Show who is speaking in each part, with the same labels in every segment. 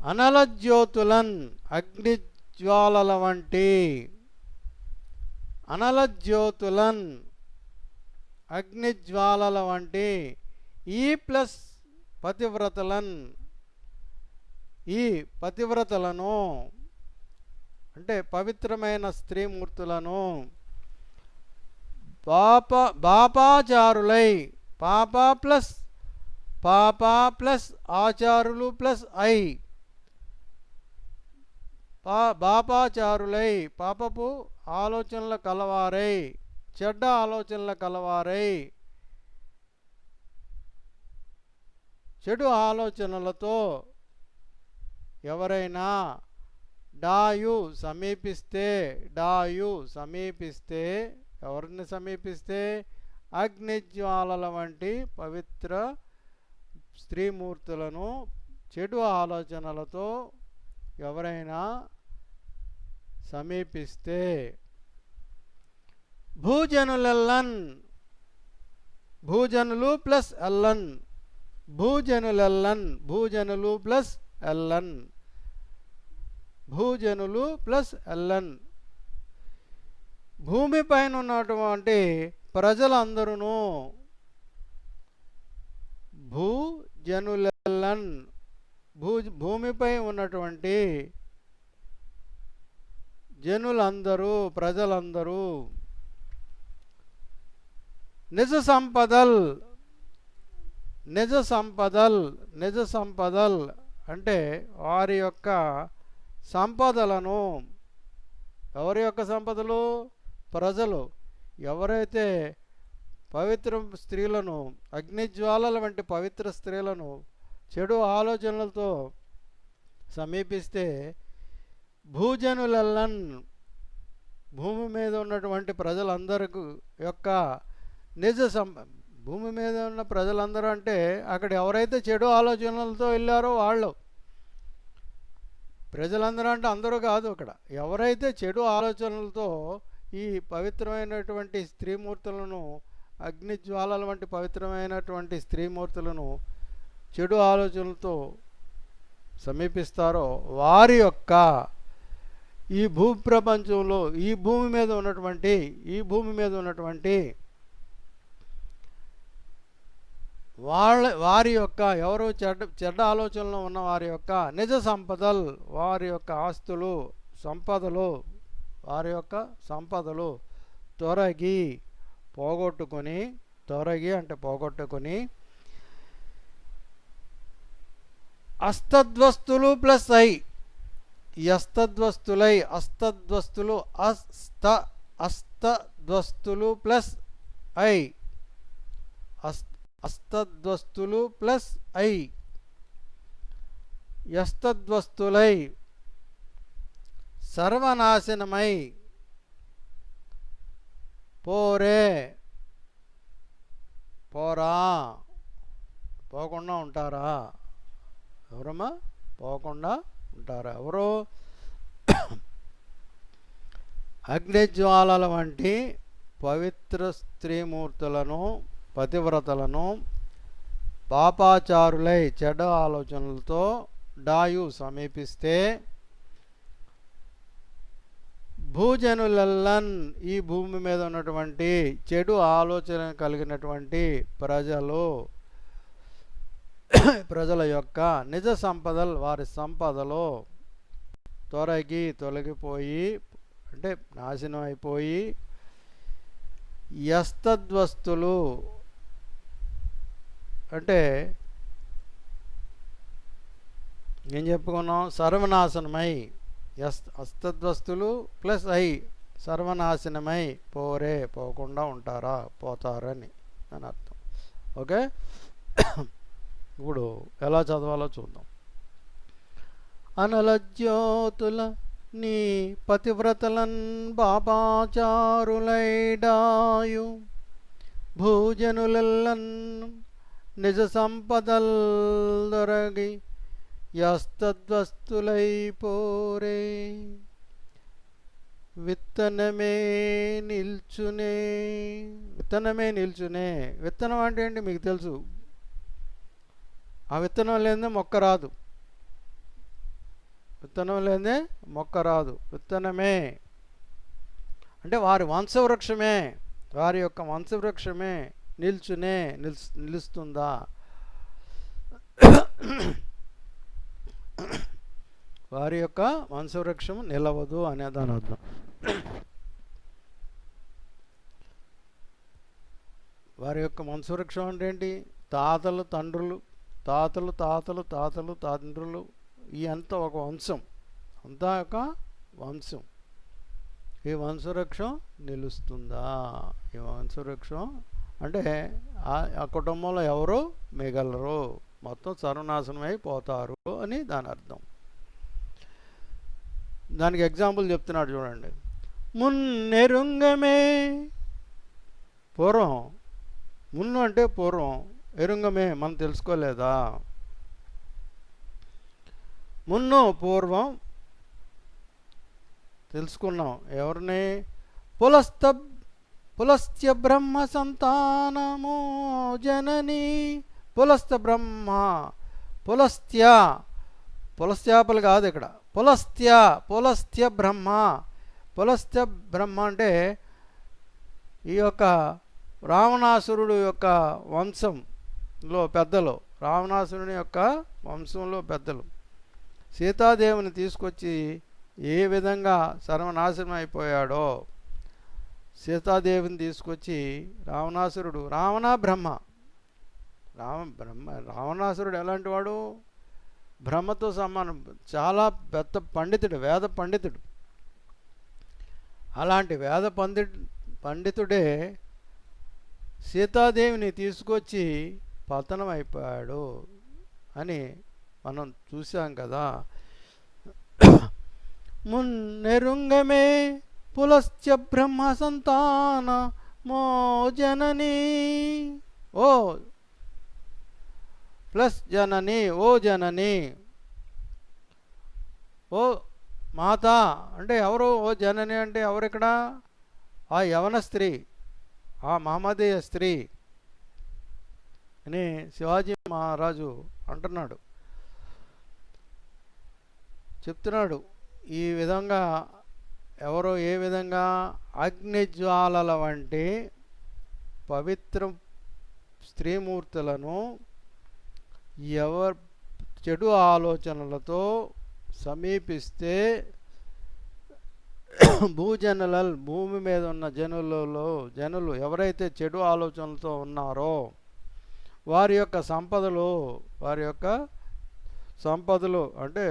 Speaker 1: అనల జ్యోతులన్ అగ్నిజ్వాలల వంటి, అనల జ్యోతులన్ అగ్నిజ్వాలల వంటి ఈ ప్లస్ పతివ్రతలన్, ఈ పతివ్రతలను అంటే పవిత్రమైన స్త్రీమూర్తులను పాపాచారులై, పాప ప్లస్ ఆచారులు ప్లస్ ఐ, పాపాచారులై పాపపు ఆలోచనల కలవారై, చెడ్డ ఆలోచనల కలవారై, చెడు ఆలోచనలతో ఎవరైనా డాయు సమీపిస్తే ఎవరిని సమీపిస్తే అగ్నిజ్వాలల వంటి పవిత్ర స్త్రీమూర్తులను చెడు ఆలోచనలతో ఎవరైనా సమీపిస్తే భూజనులెల్లన్, భూజనులు ప్లస్ ఎల్లన్, భూజనులెల్లన్, భూజనులు ప్లస్ ఎల్లన్, భూజనులు ప్లస్ ఎల్లన్, భూమిపైన ఉన్నటువంటి ప్రజలందరూ, భూజనులెల్లన్ భూమిపై ఉన్నటువంటి జనులందరూ ప్రజలందరూ, నిజ సంపదల్ అంటే వారి యొక్క సంపదలను, ఎవరి యొక్క సంపదలు? ప్రజలు ఎవరైతే పవిత్ర స్త్రీలను, అగ్నిజ్వాలల వంటి పవిత్ర స్త్రీలను చెడు ఆలోచనలతో సమీపిస్తే భూజనులెల్లన్ భూమి మీద ఉన్నటువంటి ప్రజలందరికీ యొక్క భూమి మీద ఉన్న ప్రజలందరూ అంటే అక్కడ ఎవరైతే చెడు ఆలోచనలతో వెళ్ళారో వాళ్ళు, ప్రజలందరూ అంటే అందరూ కాదు, అక్కడ ఎవరైతే చెడు ఆలోచనలతో ఈ పవిత్రమైనటువంటి స్త్రీమూర్తులను, అగ్నిజ్వాలల వంటి పవిత్రమైనటువంటి స్త్రీమూర్తులను చెడు ఆలోచనలతో సమీపిస్తారో వారి యొక్క ఈ భూప్రపంచంలో, ఈ భూమి మీద ఉన్నటువంటి వారి యొక్క ఎవరు చెడ్డ ఆలోచనలో ఉన్న వారి యొక్క నిజ సంపదలు, వారి యొక్క ఆస్తులు, సంపదలు, వారి యొక్క సంపదలు పోగొట్టుకొని అస్తద్వస్తులు ప్లస్ ఐ, అస్తద్వస్తులు ప్లస్ ఐ, అస్తద్వస్తులు ప్లస్ ఐ, యస్తద్వస్తులై సర్వనాశనమై పోకుండా ఉంటారా? ఎవరమ్మా పోకుండా ఉంటారా? ఎవరు? అగ్నిజ్వాలల వంటి పవిత్ర స్త్రీమూర్తులను, పతివ్రతలను పాపాచారులై చెడ్డ ఆలోచనలతో డాయు సమీపిస్తే భూజనులెల్లన్ ఈ భూమి మీద ఉన్నటువంటి చెడు ఆలోచన కలిగినటువంటి ప్రజల యొక్క నిజ సంపదలు, వారి సంపదలో తొలగిపోయి అంటే నాశనం అయిపోయి యస్తద్వస్తులు అంటే ఏం చెప్పుకున్నాం? సర్వనాశనమై, అస్తద్వస్తులు ప్లస్ ఐ సర్వనాశనమై పోకుండా ఉంటారా, పోతారని అని అర్థం. ఓకే, ఇప్పుడు ఎలా చదవాలో చూద్దాం. అనలజ్యోతుల నీ పతివ్రతలన్ పాపాచారులైడాయు భూజనులెల్లన్ నిజ సంపదల్ దొరగి యస్తద్వస్తులై పోరే. విత్తనమే నిల్చునే. విత్తనం అంటే ఏంటి మీకు తెలుసు. ఆ విత్తనం లేనిదే మొక్క రాదు. విత్తనం లేదే మొక్క రాదు. విత్తనమే అంటే వారి వంశవృక్షమే, వారి యొక్క వంశవృక్షమే నిలుస్తుందా? వారి యొక్క వంశవృక్షం నిలవదు అనే దాని అర్థం. వారి యొక్క వంశవృక్షం అంటే ఏంటి? తాతలు తండ్రులు, తాతలు తాతలు తాతలు తండ్రులు, ఈ అంతా ఒక వంశం, అంతా ఒక వంశం. ఈ వంశవృక్షం నిలుస్తుందా? ఈ వంశవృక్షం అంటే ఆ కుటుంబంలో ఎవరు మిగలరు, మొత్తం సర్వనాశనం అయిపోతారు అని దాని అర్థం. దానికి ఎగ్జాంపుల్ చెప్తున్నాడు చూడండి. మున్నెరుంగమే, పూర్వం, మున్ను అంటే పూర్వం, ఎరుంగమే మనం తెలుసుకోలేదా? మున్ను పూర్వం తెలుసుకున్నాం. ఎవరిని? పులస్త్య బ్రహ్మ సంతానమో జనని. పులస్త బ్రహ్మ, పులస్త్యాపలు కాదు ఇక్కడ, పులస్త్య బ్రహ్మ. పులస్త్య బ్రహ్మ అంటే ఈ యొక్క రావణాసురుడు యొక్క వంశంలో పెద్దలు, రావణాసురుని యొక్క వంశంలో పెద్దలు సీతాదేవిని తీసుకొచ్చి ఏ విధంగా సర్వనాశనం అయిపోయాడో, సీతాదేవిని తీసుకొచ్చి రావణాసురుడు, రావణాసురుడు ఎలాంటి వాడు? బ్రహ్మతో సమానం, చాలా పెద్ద పండితుడు, వేద పండితుడు. అలాంటి వేద పండితుడే సీతాదేవిని తీసుకొచ్చి పతనం అయిపోయాడు అని మనం చూసాం కదా. మున్నెరుంగమే పులస్త్య బ్రహ్మ సంతాన మో జనని. ఓ ప్లస్ జనని, ఓ జనని, ఓ మాత అంటే ఎవరు? ఓ జనని అంటే ఎవరు ఇక్కడ? ఆ యవన స్త్రీ, ఆ మహమ్మదీయ స్త్రీ అని శివాజీ మహారాజు అంటున్నాడు, చెప్తున్నాడు. ఈ విధంగా ఎవరో ఏ విధంగా అగ్నిజ్వాలల వంటి పవిత్ర స్త్రీమూర్తులను చెడు ఆలోచనలతో సమీపిస్తే భూమి మీద ఉన్న జనులు ఎవరైతే చెడు ఆలోచనలతో ఉన్నారో వారి యొక్క సంపదలు అంటే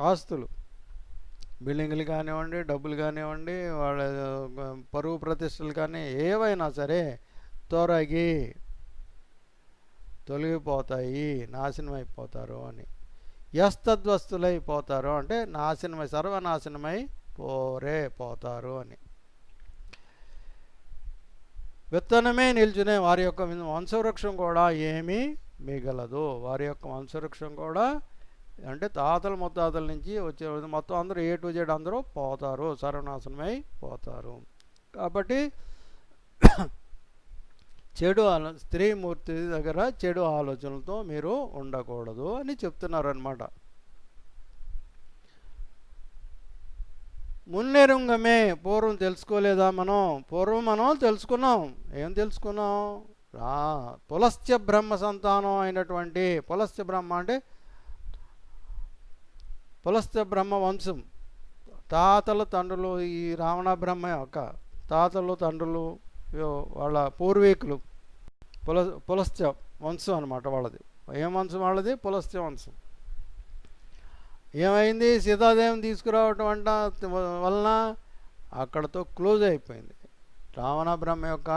Speaker 1: ఆస్తులు, బిల్డింగ్లు కానివ్వండి, డబ్బులు కానివ్వండి, వాళ్ళ పరువు ప్రతిష్టలు కానీ ఏవైనా సరే తొలగిపోతాయి, నాశనం అయిపోతారు అని. యస్తద్వస్తులైపోతారు అంటే సర్వనాశనమై పోతారు అని. విత్తనమే నిల్చునే వారి యొక్క వంశవృక్షం కూడా ఏమీ మిగలదు. వారి యొక్క వంశవృక్షం కూడా అంటే తాతల ముత్తాతల నుంచి వచ్చే మొత్తం అందరూ A to Z అందరూ పోతారు, సర్వనాశనమై పోతారు. కాబట్టి స్త్రీమూర్తి దగ్గర చెడు ఆలోచనలతో మీరు ఉండకూడదు అని చెప్తున్నారు అన్నమాట. మున్నెరుంగమే, పూర్వం తెలుసుకోలేదా మనం? పూర్వం మనం తెలుసుకున్నాం. ఏం తెలుసుకున్నాం? పులస్త్య బ్రహ్మ సంతానం అయినటువంటి, పులస్త్య బ్రహ్మ అంటే పులస్త్య బ్రహ్మ వంశం, తాతలు తండ్రులు, ఈ రావణ బ్రహ్మ యొక్క తాతలు తండ్రులు వాళ్ళ పూర్వీకులు పులస్త్య వంశం అనమాట వాళ్ళది. ఏం వంశం వాళ్ళది? పులస్త్య వంశం. ఏమైంది? సీతాదేవిని తీసుకురావటం వలన అక్కడతో క్లోజ్ అయిపోయింది. రావణ బ్రహ్మ యొక్క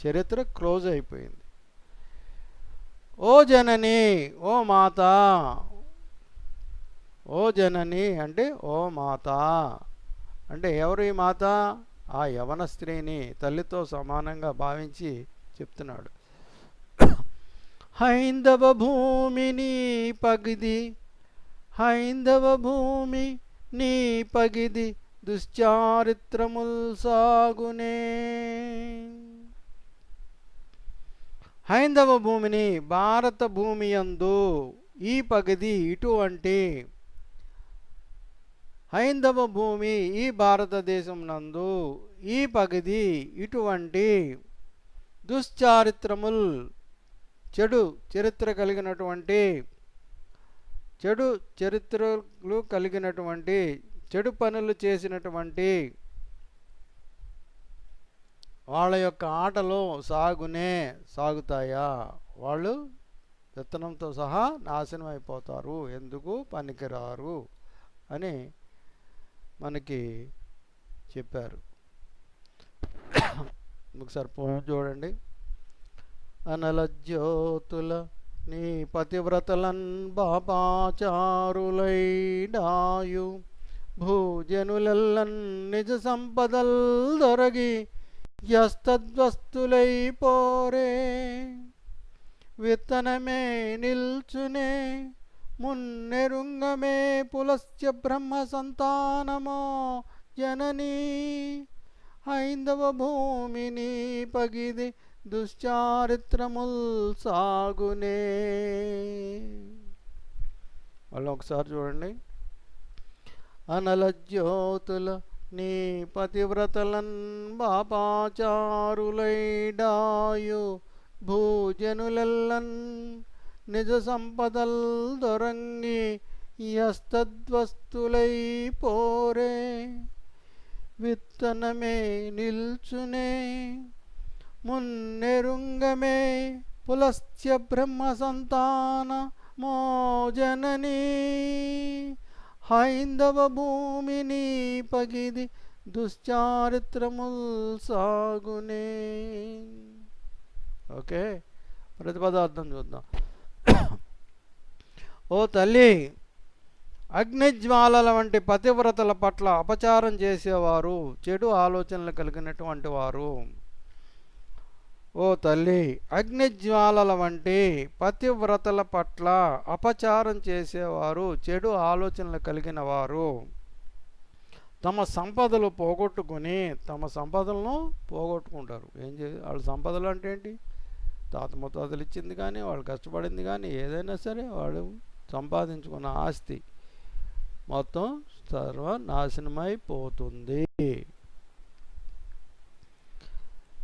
Speaker 1: చరిత్ర క్లోజ్ అయిపోయింది. ఓ జనని, ఓ మాత. ఓ జనని అంటే ఓ మాత అంటే ఎవరు ఈ మాత? ఆ యవన స్త్రీని తల్లితో సమానంగా భావించి చెప్తున్నాడు. హైందవ భూమి నీ పగిది దుశ్చారిత్రముల్ సాగునే. హైందవ భూమిని, భారత భూమి యందు ఈ పగిది ఇటువంటి హైందవ భూమి ఈ భారతదేశం నందు ఈ పగది ఇటువంటి దుశ్చారిత్రముల్ చెడు చరిత్రలు కలిగినటువంటి చెడు పనులు చేసినటువంటి వాళ్ళ యొక్క ఆటలు సాగుతాయా? వాళ్ళు విత్తనంతో సహా నాశనం అయిపోతారు, ఎందుకు పనికిరారు అని మనకి చెప్పారు. ఒకసారి పోయం చూడండి. అనలజ్యోతుల నీ పతివ్రతలన్ బాపాచారులైడాయు భూజనులెల్లన్ నిజ సంపదల్ దొరగి యస్తద్వస్తులై పోరే. విత్తనమే నిల్చునే మున్నెరుంగమే పులస్య బ్రహ్మ సంతానమో జననీ. హైందవ భూమిని పగిది దుశ్చారిత్రముల్ సాగునే. వాళ్ళు ఒకసారి చూడండి. అనలజ్యోతుల నీ పతివ్రతలన్ బాపాచారులైడాయు భూజనులెల్లన్ నిజ సంపదల్ దొరంగి యస్తద్వస్తులై పోరే. విత్తనమే నిల్చునే మున్నెరుంగమే పులస్య బ్రహ్మ సంతాన మో జననీ. హైందవ భూమిని పగిది దుశ్చారిత్రముల్ సాగునే. ఓకే, ప్రతిపదార్థం చూద్దాం. ఓ తల్లి, అగ్నిజ్వాలల వంటి పతివ్రతల పట్ల అపచారం చేసేవారు, చెడు ఆలోచనలు కలిగినటువంటి వారు. ఓ తల్లి, అగ్నిజ్వాలల వంటి పతివ్రతల పట్ల అపచారం చేసేవారు, చెడు ఆలోచనలు కలిగిన వారు తమ సంపదలు పోగొట్టుకుంటారు. వాళ్ళ సంపదలు అంటే ఏంటి? తాత ముత్తాతలు ఇచ్చింది కానీ, వాళ్ళు కష్టపడింది కానీ, ఏదైనా సరే వాళ్ళు సంపాదించుకున్న ఆస్తి మొత్తం సర్వనాశనమైపోతుంది.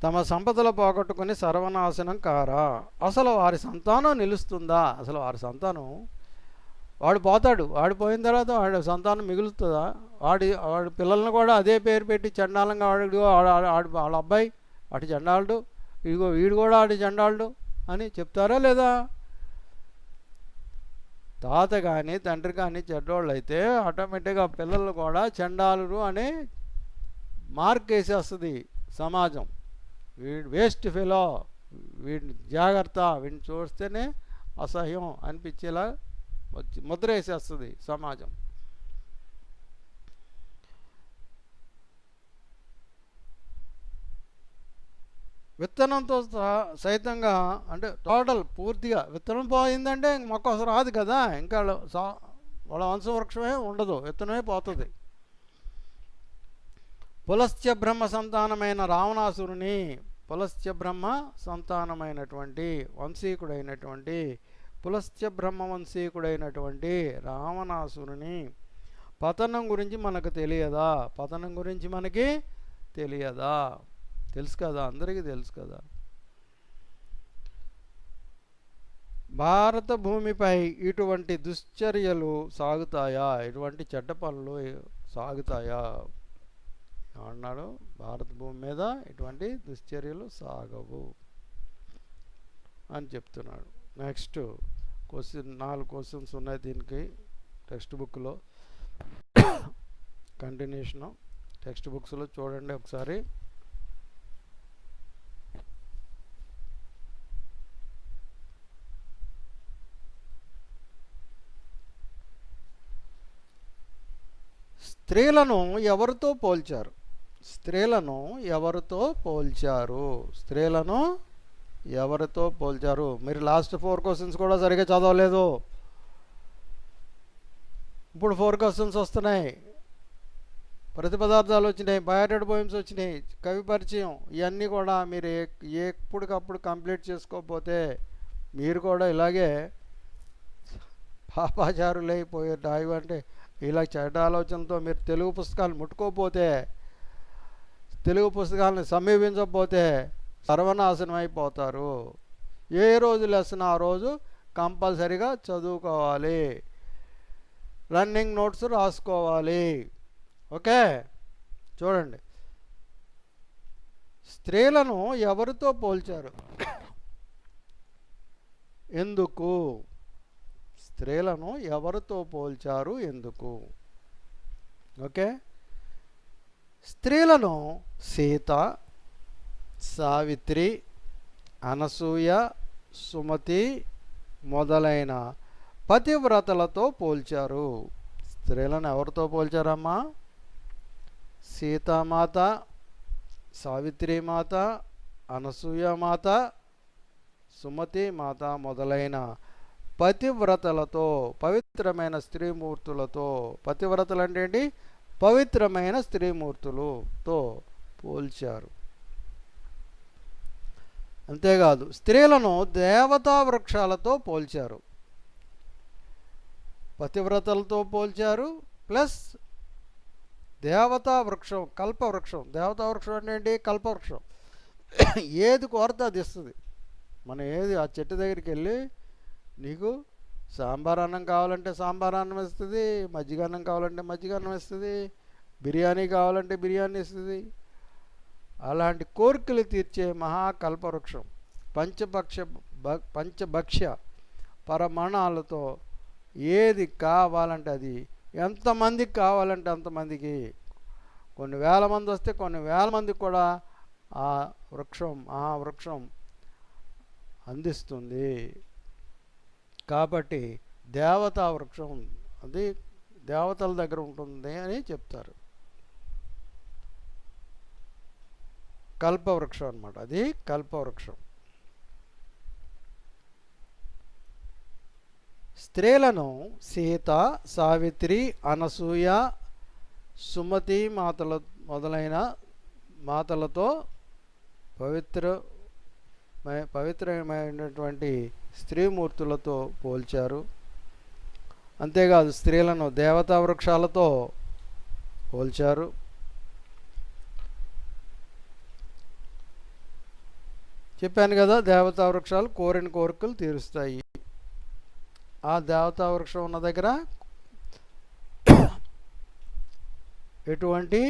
Speaker 1: తమ సంపదలు పోగొట్టుకుని సర్వనాశనం కారా? అసలు వారి సంతానం నిలుస్తుందా? అసలు వారి సంతానం, వాడు పోతాడు, వాడు పోయిన తర్వాత వాడి సంతానం మిగులుతుందా? వాడి పిల్లల్ని కూడా అదే పేరు పెట్టి చండాలంగా వాళ్ళ అబ్బాయి అటు చండాలుడు, ఇదిగో వీడు కూడా అటు చండాలుడు అని చెప్తారా లేదా? తాత కానీ తండ్రి కానీ చెడ్డోళ్ళు అయితే ఆటోమేటిక్గా పిల్లలు కూడా చండాలురు అనే మార్క్ వేసేస్తుంది సమాజం. వీడు వేస్ట్ ఫెలో, వీడిని జాగ్రత్త, వీడిని చూస్తేనే అసహ్యం అనిపించేలా ముద్ర వేసేస్తుంది సమాజం. విత్తనంతో సైతంగా అంటే టోటల్ పూర్తిగా విత్తనం పోయిందంటే మొక్క అసలు రాదు కదా, ఇంకా వాళ్ళ వంశవృక్షమే ఉండదు, విత్తనమే పోతుంది. పులస్త్య బ్రహ్మ సంతానమైన రావణాసురుని, పులస్త్య బ్రహ్మ సంతానమైనటువంటి వంశీకుడైనటువంటి పులస్త్య బ్రహ్మ వంశీకుడైనటువంటి రావణాసురుని పతనం గురించి మనకు తెలియదా? పతనం గురించి మనకి తెలియదా? తెలుసు కదా, అందరికీ తెలుసు కదా. భారత భూమిపై ఇటువంటి దుశ్చర్యలు సాగుతాయా? ఇటువంటి చెడ్డ పనులు సాగుతాయా అన్నాడు. భారత భూమి మీద ఇటువంటి దుశ్చర్యలు సాగవు అని చెప్తున్నాడు. నెక్స్ట్ క్వశ్చన్, 4 క్వశ్చన్స్ ఉన్నాయి దీనికి టెక్స్ట్ బుక్లో. కంటిన్యూషను టెక్స్ట్ బుక్స్లో చూడండి ఒకసారి. స్త్రీలను ఎవరితో పోల్చారు? స్త్రీలను ఎవరితో పోల్చారు? స్త్రీలను ఎవరితో పోల్చారు? మీరు లాస్ట్ 4 క్వశ్చన్స్ కూడా సరిగ్గా చదవలేదు. ఇప్పుడు 4 క్వశ్చన్స్ వస్తున్నాయి. ప్రతిపదార్థాలు వచ్చినాయి, బయోటెడ్ పోయిమ్స్ వచ్చినాయి, కవి పరిచయం, ఇవన్నీ కూడా మీరు ఎప్పటికప్పుడు కంప్లీట్ చేసుకోకపోతే మీరు కూడా ఇలాగే పాపాచారులైపోయే డాయి అంటే ఇలా చెడ్డ ఆలోచనతో మీరు తెలుగు పుస్తకాలు ముట్టుకోకపోతే, తెలుగు పుస్తకాలను సమీపించకపోతే సర్వనాశనం అయిపోతారు. ఏ రోజు లెసన్ ఆ రోజు కంపల్సరీగా చదువుకోవాలి, రన్నింగ్ నోట్స్ రాసుకోవాలి. ఓకే, చూడండి, స్త్రీలను ఎవరితో పోల్చారు? ఎందుకు? స్త్రీలను ఎవరితో పోల్చారు? ఎందుకు? ఓకే, స్త్రీలను సీత, సావిత్రి, అనసూయ, సుమతి మొదలైన పతివ్రతలతో పోల్చారు. స్త్రీలను ఎవరితో పోల్చారమ్మా? సీతామాత, సావిత్రిమాత, అనసూయమాత, సుమతి మాత మొదలైన పతివ్రతలతో, పవిత్రమైన స్త్రీమూర్తులతో. పతివ్రతలు అంటే ఏంటి? పవిత్రమైన స్త్రీమూర్తులతో పోల్చారు. అంతేకాదు, స్త్రీలను దేవతా వృక్షాలతో పోల్చారు. పతివ్రతలతో పోల్చారు, ప్లస్ దేవతా వృక్షం, కల్పవృక్షం. దేవతా వృక్షం అంటే ఏంటి? కల్పవృక్షం. ఏది కోరితే అది ఇస్తుంది. మనం ఏది ఆ చెట్టు దగ్గరికి వెళ్ళి, నీకు సాంబార్ అన్నం కావాలంటే సాంబార్ అన్నం ఇస్తుంది, మజ్జిగ అన్నం కావాలంటే మజ్జిగ అన్నం ఇస్తుంది, బిర్యానీ కావాలంటే బిర్యానీ ఇస్తుంది. అలాంటి కోరికలు తీర్చే మహాకల్పవృక్షం. పంచభక్ష్య పరమాణాలతో ఏది కావాలంటే అది, ఎంతమందికి కావాలంటే అంతమందికి, కొన్ని వేల మంది వస్తే కొన్ని వేల మందికి కూడా ఆ వృక్షం అందిస్తుంది. కాబట్టి దేవతా వృక్షం అది దేవతల దగ్గర ఉంటుంది అని చెప్తారు. కల్పవృక్షం అన్నమాట, అది కల్పవృక్షం. స్త్రీలను సీత, సావిత్రి, అనసూయ, సుమతి మొదలైన మాతలతో పవిత్రమైనటువంటి స్త్రీమూర్తులతో పోల్చారు. అంతేకాదు, స్త్రీలను దేవతా వృక్షాలతో పోల్చారు. చెప్పాను కదా, దేవతా వృక్షాలు కోరిన కోరికలు తీరుస్తాయి. ఆ దేవతా వృక్షం ఉన్న దగ్గర ఎటువంటి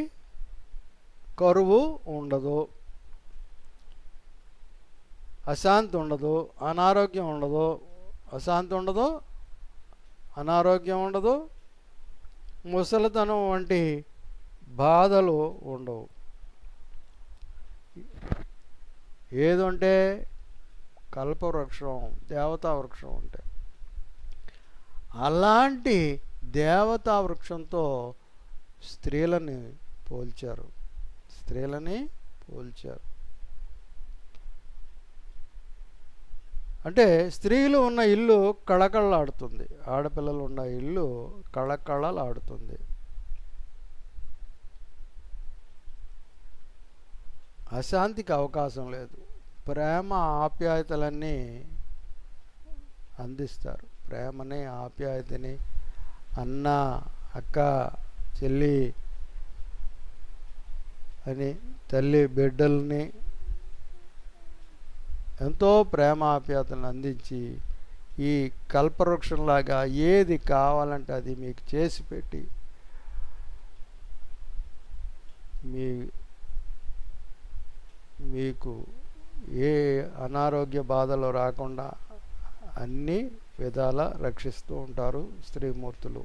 Speaker 1: కరువు ఉండదు, అశాంతి ఉండదు, అనారోగ్యం ఉండదు. అశాంతి ఉండదు, అనారోగ్యం ఉండదు, ముసలితనం వంటి బాధలు ఉండవు. ఏదంటే కల్పవృక్షం, దేవతా వృక్షం అంటే. అలాంటి దేవతా వృక్షంతో స్త్రీలని పోల్చారు. అంటే స్త్రీలు ఉన్న ఇల్లు కళకళలాడుతుంది, ఆడపిల్లలు ఉన్న ఇల్లు కళకళలాడుతుంది. అశాంతికి అవకాశం లేదు. ప్రేమ ఆప్యాయతలన్నీ అందిస్తారు. ప్రేమని, ఆప్యాయతని, అన్న, అక్క, చెల్లి అని, తల్లి బిడ్డల్ని ఎంతో ప్రేమ ఆప్యాయతలను అందించి, ఈ కల్పవృక్షంలాగా ఏది కావాలంటే అది మీకు చేసి పెట్టి, మీకు ఏ అనారోగ్య బాధలు రాకుండా అన్ని విధాల రక్షిస్తూ ఉంటారు స్త్రీమూర్తులు.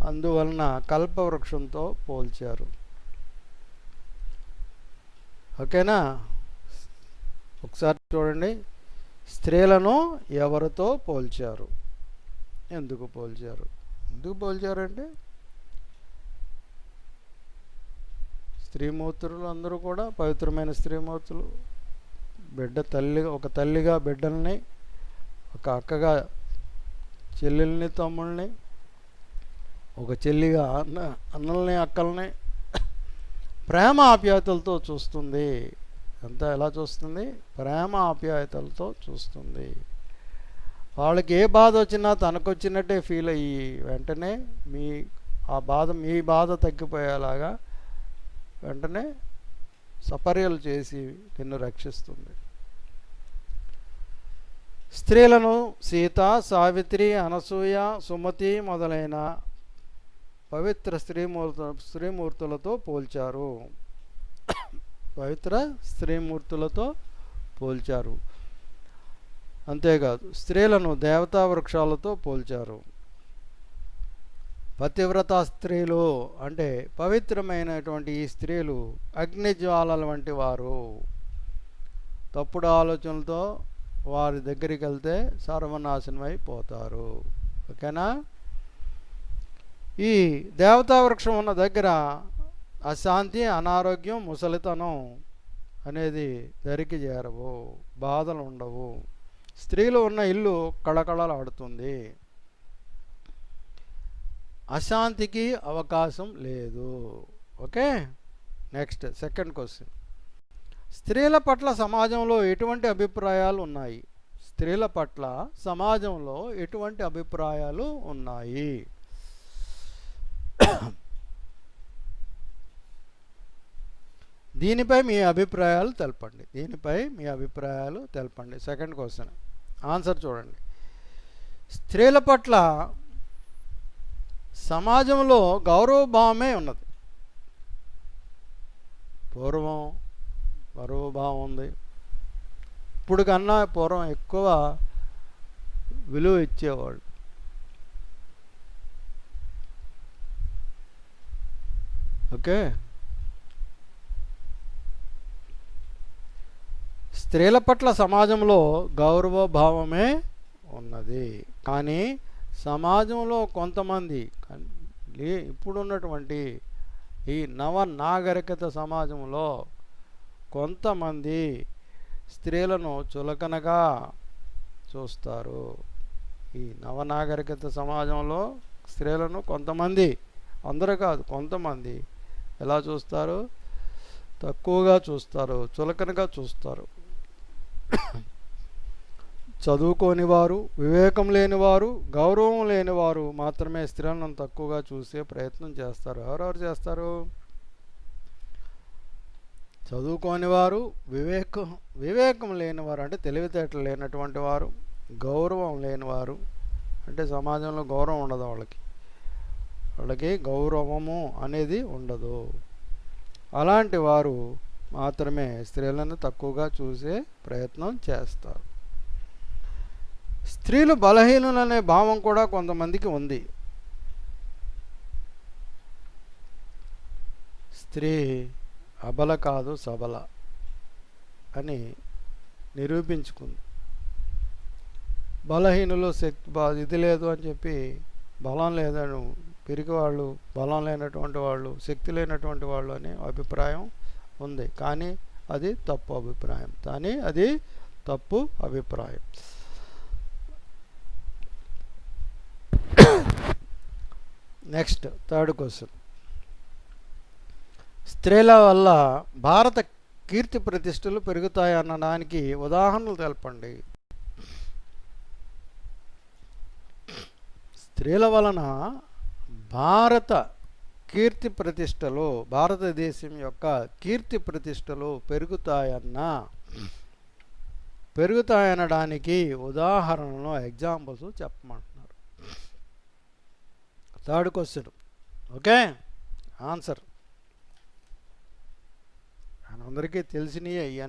Speaker 1: అందువలన కల్పవృక్షంతో పోల్చారు. ఓకేనా? ఒకసారి చూడండి, స్త్రీలను ఎవరితో పోల్చారు? ఎందుకు పోల్చారంటే స్త్రీమూర్తులు అందరూ కూడా పవిత్రమైన స్త్రీమూర్తులు. ఒక తల్లిగా బిడ్డల్ని, ఒక అక్కగా చెల్లెల్ని, తమ్ముళ్ళని, ఒక చెల్లిగా అన్నల్ని, అక్కల్ని ప్రేమ ఆప్యాయతలతో చూస్తుంది. అంతా ఎలా చూస్తుంది? ప్రేమ ఆప్యాయతలతో చూస్తుంది. వాళ్ళకి ఏ బాధ వచ్చినా తనకు వచ్చినట్టే ఫీల్ అయ్యి వెంటనే మీ బాధ తగ్గిపోయేలాగా వెంటనే సపర్యలు చేసి నిన్ను రక్షిస్తుంది. స్త్రీలను సీత, సావిత్రి, అనసూయ, సుమతి మొదలైన పవిత్ర స్త్రీమూర్తులతో పోల్చారు. పవిత్ర స్త్రీమూర్తులతో పోల్చారు. అంతేకాదు స్త్రీలను దేవతా వృక్షాలతో పోల్చారు. పతివ్రత స్త్రీలు అంటే పవిత్రమైనటువంటి ఈ స్త్రీలు అగ్నిజ్వాలల వంటి వారు. తప్పుడు ఆలోచనలతో వారి దగ్గరికి వెళ్తే సర్వనాశనం అయిపోతారు. ఓకేనా? ఈ దేవతా వృక్షం ఉన్న దగ్గర అశాంతి, అనారోగ్యం, ముసలితనం అనేది దరికి చేరవు, బాధలు ఉండవు. స్త్రీలు ఉన్న ఇల్లు కళకళలాడుతుంది. అశాంతికి అవకాశం లేదు. Okay, next second question. స్త్రీల పట్ల సమాజంలో ఎటువంటి అభిప్రాయాలు ఉన్నాయి? స్త్రీల పట్ల సమాజంలో ఎటువంటి అభిప్రాయాలు ఉన్నాయి? దీనిపై మీ అభిప్రాయాలు తెలపండి. సెకండ్ క్వశ్చన్ ఆన్సర్ చూడండి. స్త్రీల పట్ల సమాజంలో గౌరవభావమే ఉన్నది. పూర్వం గౌరవభావం ఉంది. ఇప్పుడు కన్నా పూర్వం ఎక్కువ విలువ ఇచ్చేవాళ్ళు. ఓకే, స్త్రీల పట్ల సమాజంలో గౌరవభావమే ఉన్నది. కానీ సమాజంలో కొంతమంది ఇప్పుడున్నటువంటి ఈ నవనాగరికత సమాజంలో కొంతమంది స్త్రీలను చులకనగా చూస్తారు. ఈ నవనాగరికత సమాజంలో స్త్రీలను కొంతమంది, అందరూ కాదు, కొంతమంది ఎలా చూస్తారు? తక్కువగా చూస్తారు, చులకనగా చూస్తారు. చదువుకోని వారు, వివేకం లేనివారు, గౌరవం లేనివారు మాత్రమే స్త్రీలను తక్కువగా చూసే ప్రయత్నం చేస్తారు. ఎవరెవరు చేస్తారు? చదువుకోని వారు, వివేకం లేనివారు అంటే తెలివితేటలు లేనటువంటి వారు, గౌరవం లేనివారు అంటే సమాజంలో గౌరవం ఉండదు. వాళ్ళకి గౌరవము అనేది ఉండదు. అలాంటి వారు మాత్రమే స్త్రీలను తక్కువగా చూసే ప్రయత్నం చేస్తారు. స్త్రీలు బలహీనులనే భావం కూడా కొంతమందికి ఉంది. స్త్రీ అబల కాదు సబల అని నిరూపించుకుంది. బలహీనులు ఇది లేదు అని చెప్పి, బలం లేదని పిరికివాళ్ళు, బలం లేనటువంటి వాళ్ళు, శక్తి లేనటువంటి వాళ్ళు అనే అభిప్రాయం ఉంది. కానీ అది తప్పు అభిప్రాయం. Next third question. స్త్రీల వల్ల భారత కీర్తి ప్రతిష్టలు పెరుగుతాయనడానికి ఉదాహరణలు తెలపండి. స్త్రీల వలన భారత కీర్తి ప్రతిష్టలు, భారతదేశం యొక్క కీర్తి ప్రతిష్టలు పెరుగుతాయనడానికి ఉదాహరణలు, ఎగ్జాంపుల్స్ చెప్పమంటున్నారు. Third question. ఓకే, ఆన్సర్ అందరికీ తెలిసినవి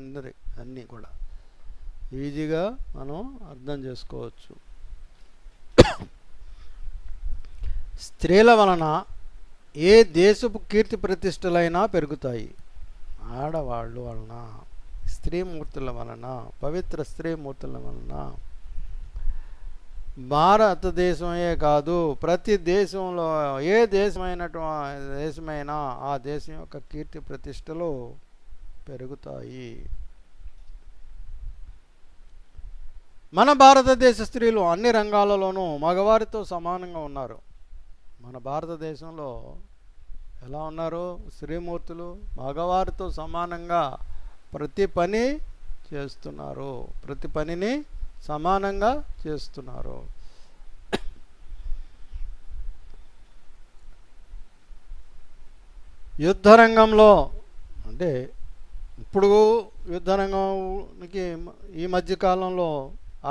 Speaker 1: అన్నీ కూడా ఈజీగా మనం అర్థం చేసుకోవచ్చు. స్త్రీల వలన ఏ దేశపు కీర్తి ప్రతిష్టలైనా పెరుగుతాయి. ఆడవాళ్ళు వలన, స్త్రీమూర్తుల వలన, పవిత్ర స్త్రీమూర్తుల వలన భారతదేశమే కాదు, ప్రతి దేశంలో ఏ దేశమైనా ఆ దేశం యొక్క కీర్తి ప్రతిష్టలు పెరుగుతాయి. మన భారతదేశ స్త్రీలు అన్ని రంగాలలోనూ మగవారితో సమానంగా ఉన్నారు. మన భారతదేశంలో ఎలా ఉన్నారు? స్త్రీమూర్తులు మగవారితో సమానంగా ప్రతి పని చేస్తున్నారు, ప్రతి పనిని సమానంగా చేస్తున్నారు. యుద్ధరంగంలో అంటే ఇప్పుడు యుద్ధరంగానికి ఈ మధ్యకాలంలో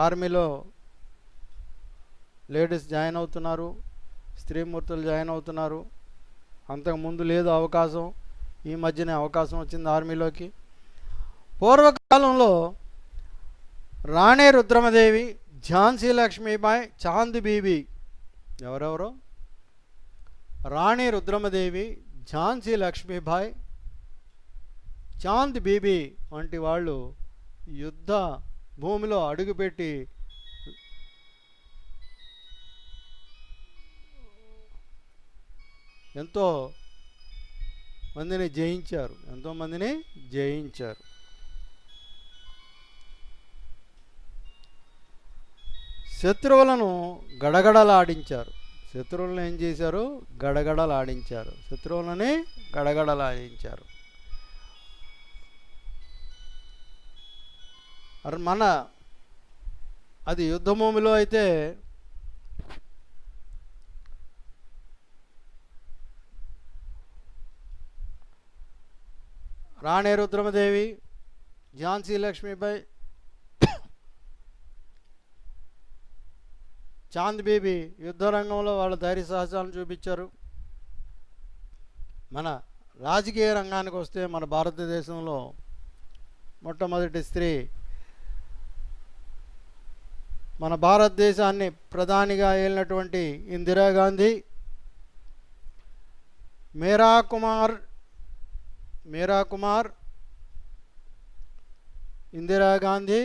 Speaker 1: ఆర్మీలో లేడీస్ జాయిన్ అవుతున్నారు, స్త్రీమూర్తులు జాయిన్ అవుతున్నారు. అంతకుముందు లేదు అవకాశం, ఈ మధ్యనే అవకాశం వచ్చింది ఆర్మీలోకి. పూర్వకాలంలో రాణి రుద్రమదేవి, ఝాన్సీ లక్ష్మీబాయి, చాంద్ బీబీ, ఎవరెవరో రాణి రుద్రమదేవి, ఝాన్సీ లక్ష్మీబాయి, చాంద్ బీబీ వంటి వాళ్ళు యుద్ధ భూమిలో అడుగుపెట్టి ఎంతో మందిని జయించారు. శత్రువులను గడగడలాడించారు. శత్రువులను ఏం చేశారు? గడగడలాడించారు. మన అది యుద్ధభూమిలో అయితే రాణి రుద్రమదేవి, ఝాన్సీ లక్ష్మీబాయి, చాంద్ బీబీ యుద్ధరంగంలో వాళ్ళ ధైర్య సాహసాలను చూపించారు. మన రాజకీయ రంగానికి వస్తే మన భారతదేశంలో మొట్టమొదటి స్త్రీ, మన భారతదేశాన్ని ప్రధానిగా ఏలినటువంటి ఇందిరాగాంధీ, మేరా కుమార్, ఇందిరాగాంధీ,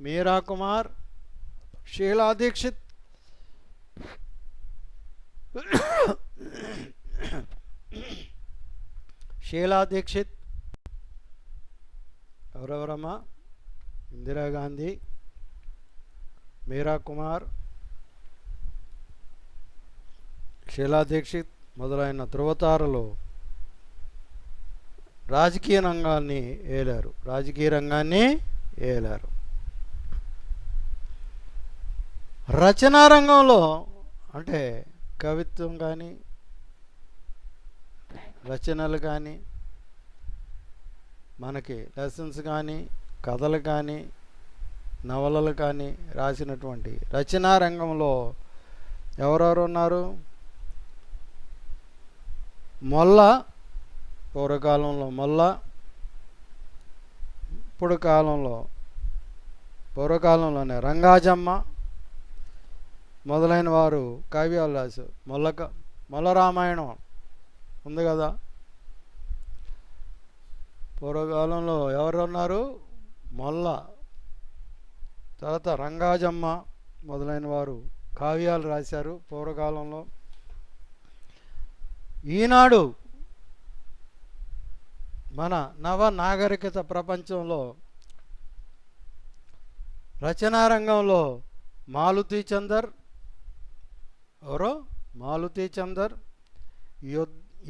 Speaker 1: మీరా కుమార్, షీలా దీక్షిత్, ఎవరెవరమ్మా? ఇందిరాగాంధీ, మీరా కుమార్, షీలా దీక్షిత్ మొదలైన ధృవతారలు రాజకీయ రంగాన్ని ఏలారు. రచనా రంగంలో అంటే కవిత్వం కానీ, రచనలు కానీ, మనకి లెసన్స్ కానీ, కథలు కానీ, నవలలు కానీ రాసినటువంటి రచనా రంగంలో ఎవరెవరు ఉన్నారు? మొల్ల, పూర్వకాలంలో మొల్ల, పూర్వకాలంలోనే రంగాజమ్మ మొదలైన వారు కావ్యాలు రాశారు. మొల్ల రామాయణం ఉంది కదా. పూర్వకాలంలో ఎవరు ఉన్నారు? మొల్ల, తర్వాత రంగాజమ్మ మొదలైన వారు కావ్యాలు రాశారు పూర్వకాలంలో. ఈనాడు మన నవ నాగరికత ప్రపంచంలో రచనా రంగంలో మాలతీ చందర్,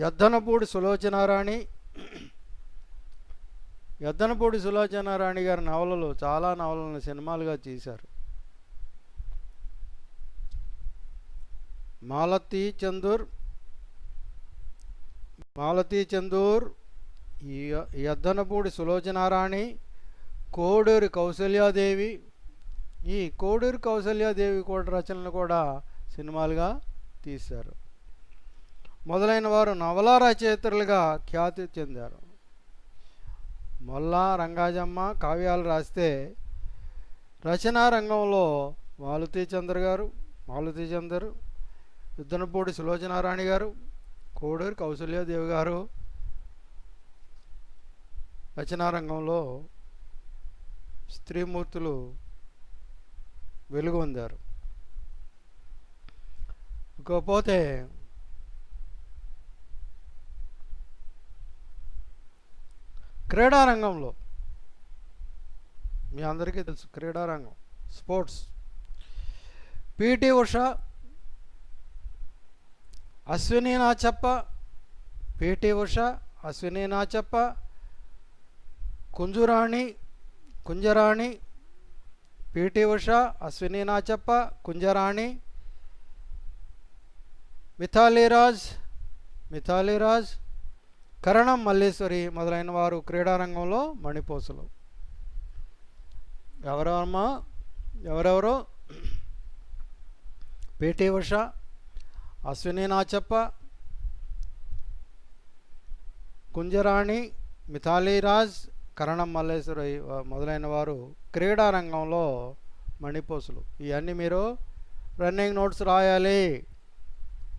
Speaker 1: యద్దనపూడి సులోచనారాణి గారి నవలలు, చాలా నవలను సినిమాలుగా తీశారు. మాలతీ చందూర్, యద్దనపూడి సులోచనారాణి, కోడూరి కౌసల్యాదేవి. ఈ కోడూరి కౌసల్యాదేవి కూడా రచనలు కూడా సినిమాలుగా తీశారు. మొదలైన వారు నవలా రచయితలుగా ఖ్యాతి చెందారు. మొల్లా, రంగాజమ్మ కావ్యాలు రాస్తే రచనా రంగంలో మాలతీ చందర్, యద్దనపూడి సులోచనారాణి గారు, కోడూరి కౌసల్యాదేవి గారు రచనా రంగంలో స్త్రీమూర్తులు వెలుగొందారు. ఇకపోతే క్రీడారంగంలో మీ అందరికీ తెలుసు, క్రీడారంగం sports. PT Usha, Ashwini Nachappa, Kunjarani, PT Usha, Ashwini Nachappa, Kunjarani, Mithali Raj, Karnam Malleswari మొదలైన వారు క్రీడారంగంలో మణిపూసలు. ఎవరెవరో పిటి ఉష, అశ్విని నాచప్ప, కుంజరాణి, మిథాలీరాజ్, కరణం మల్లేశ్వరి మొదలైన వారు క్రీడారంగంలో మణిపూసలు. ఇవన్నీ మీరు రన్నింగ్ నోట్స్ రాయాలి.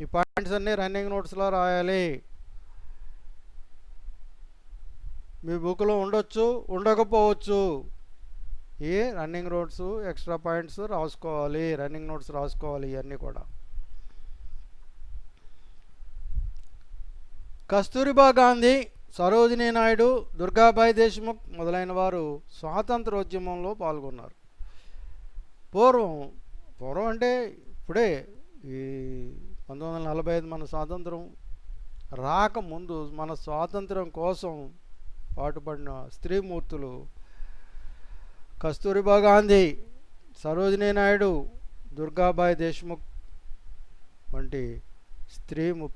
Speaker 1: ఈ పాయింట్స్ అన్నీ రన్నింగ్ నోట్స్లో రాయాలి. మీ బుక్లో ఉండొచ్చు, ఉండకపోవచ్చు. ఈ రన్నింగ్ నోట్స్ ఎక్స్ట్రా పాయింట్స్ రాసుకోవాలి, రన్నింగ్ నోట్స్ రాసుకోవాలి. ఇవన్నీ కూడా. కస్తూరిబా గాంధీ, సరోజినీ నాయుడు, దుర్గాబాయి దేశ్ముఖ్ మొదలైన వారు స్వాతంత్రోద్యమంలో పాల్గొన్నారు. పూర్వం అంటే ఇప్పుడే ఈ 1945 మన స్వాతంత్రం రాకముందు మన స్వాతంత్రం కోసం పాటుపడిన స్త్రీమూర్తులు కస్తూరిబా గాంధీ, సరోజినీ నాయుడు, దుర్గాబాయి దేశ్ముఖ్ వంటి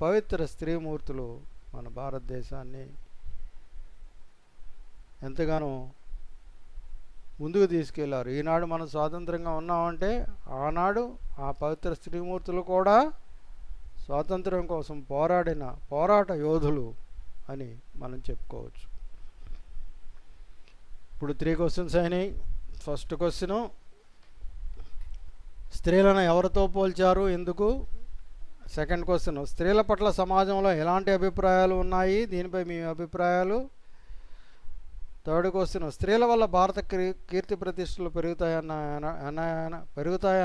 Speaker 1: పవిత్ర స్త్రీమూర్తులు మన భారతదేశాన్ని ఎంతగానో ముందుకు తీసుకెళ్లారు. ఈనాడు మనం స్వాతంత్రంగా ఉన్నామంటే ఆనాడు ఆ పవిత్ర స్త్రీమూర్తులు కూడా స్వాతంత్రం కోసం పోరాట యోధులు అని మనం చెప్పుకోవచ్చు. ఇప్పుడు 3 క్వశ్చన్స్ అయినాయి. ఫస్ట్ క్వశ్చను, స్త్రీలను ఎవరితో పోల్చారు, ఎందుకు? సెకండ్ క్వశ్చన్, స్త్రీల పట్ల సమాజంలో ఎలాంటి అభిప్రాయాలు ఉన్నాయి, దీనిపై మీ అభిప్రాయాలు? థర్డ్ క్వశ్చన్, స్త్రీల వల్ల భారత కీర్తి ప్రతిష్టలు పెరుగుతాయి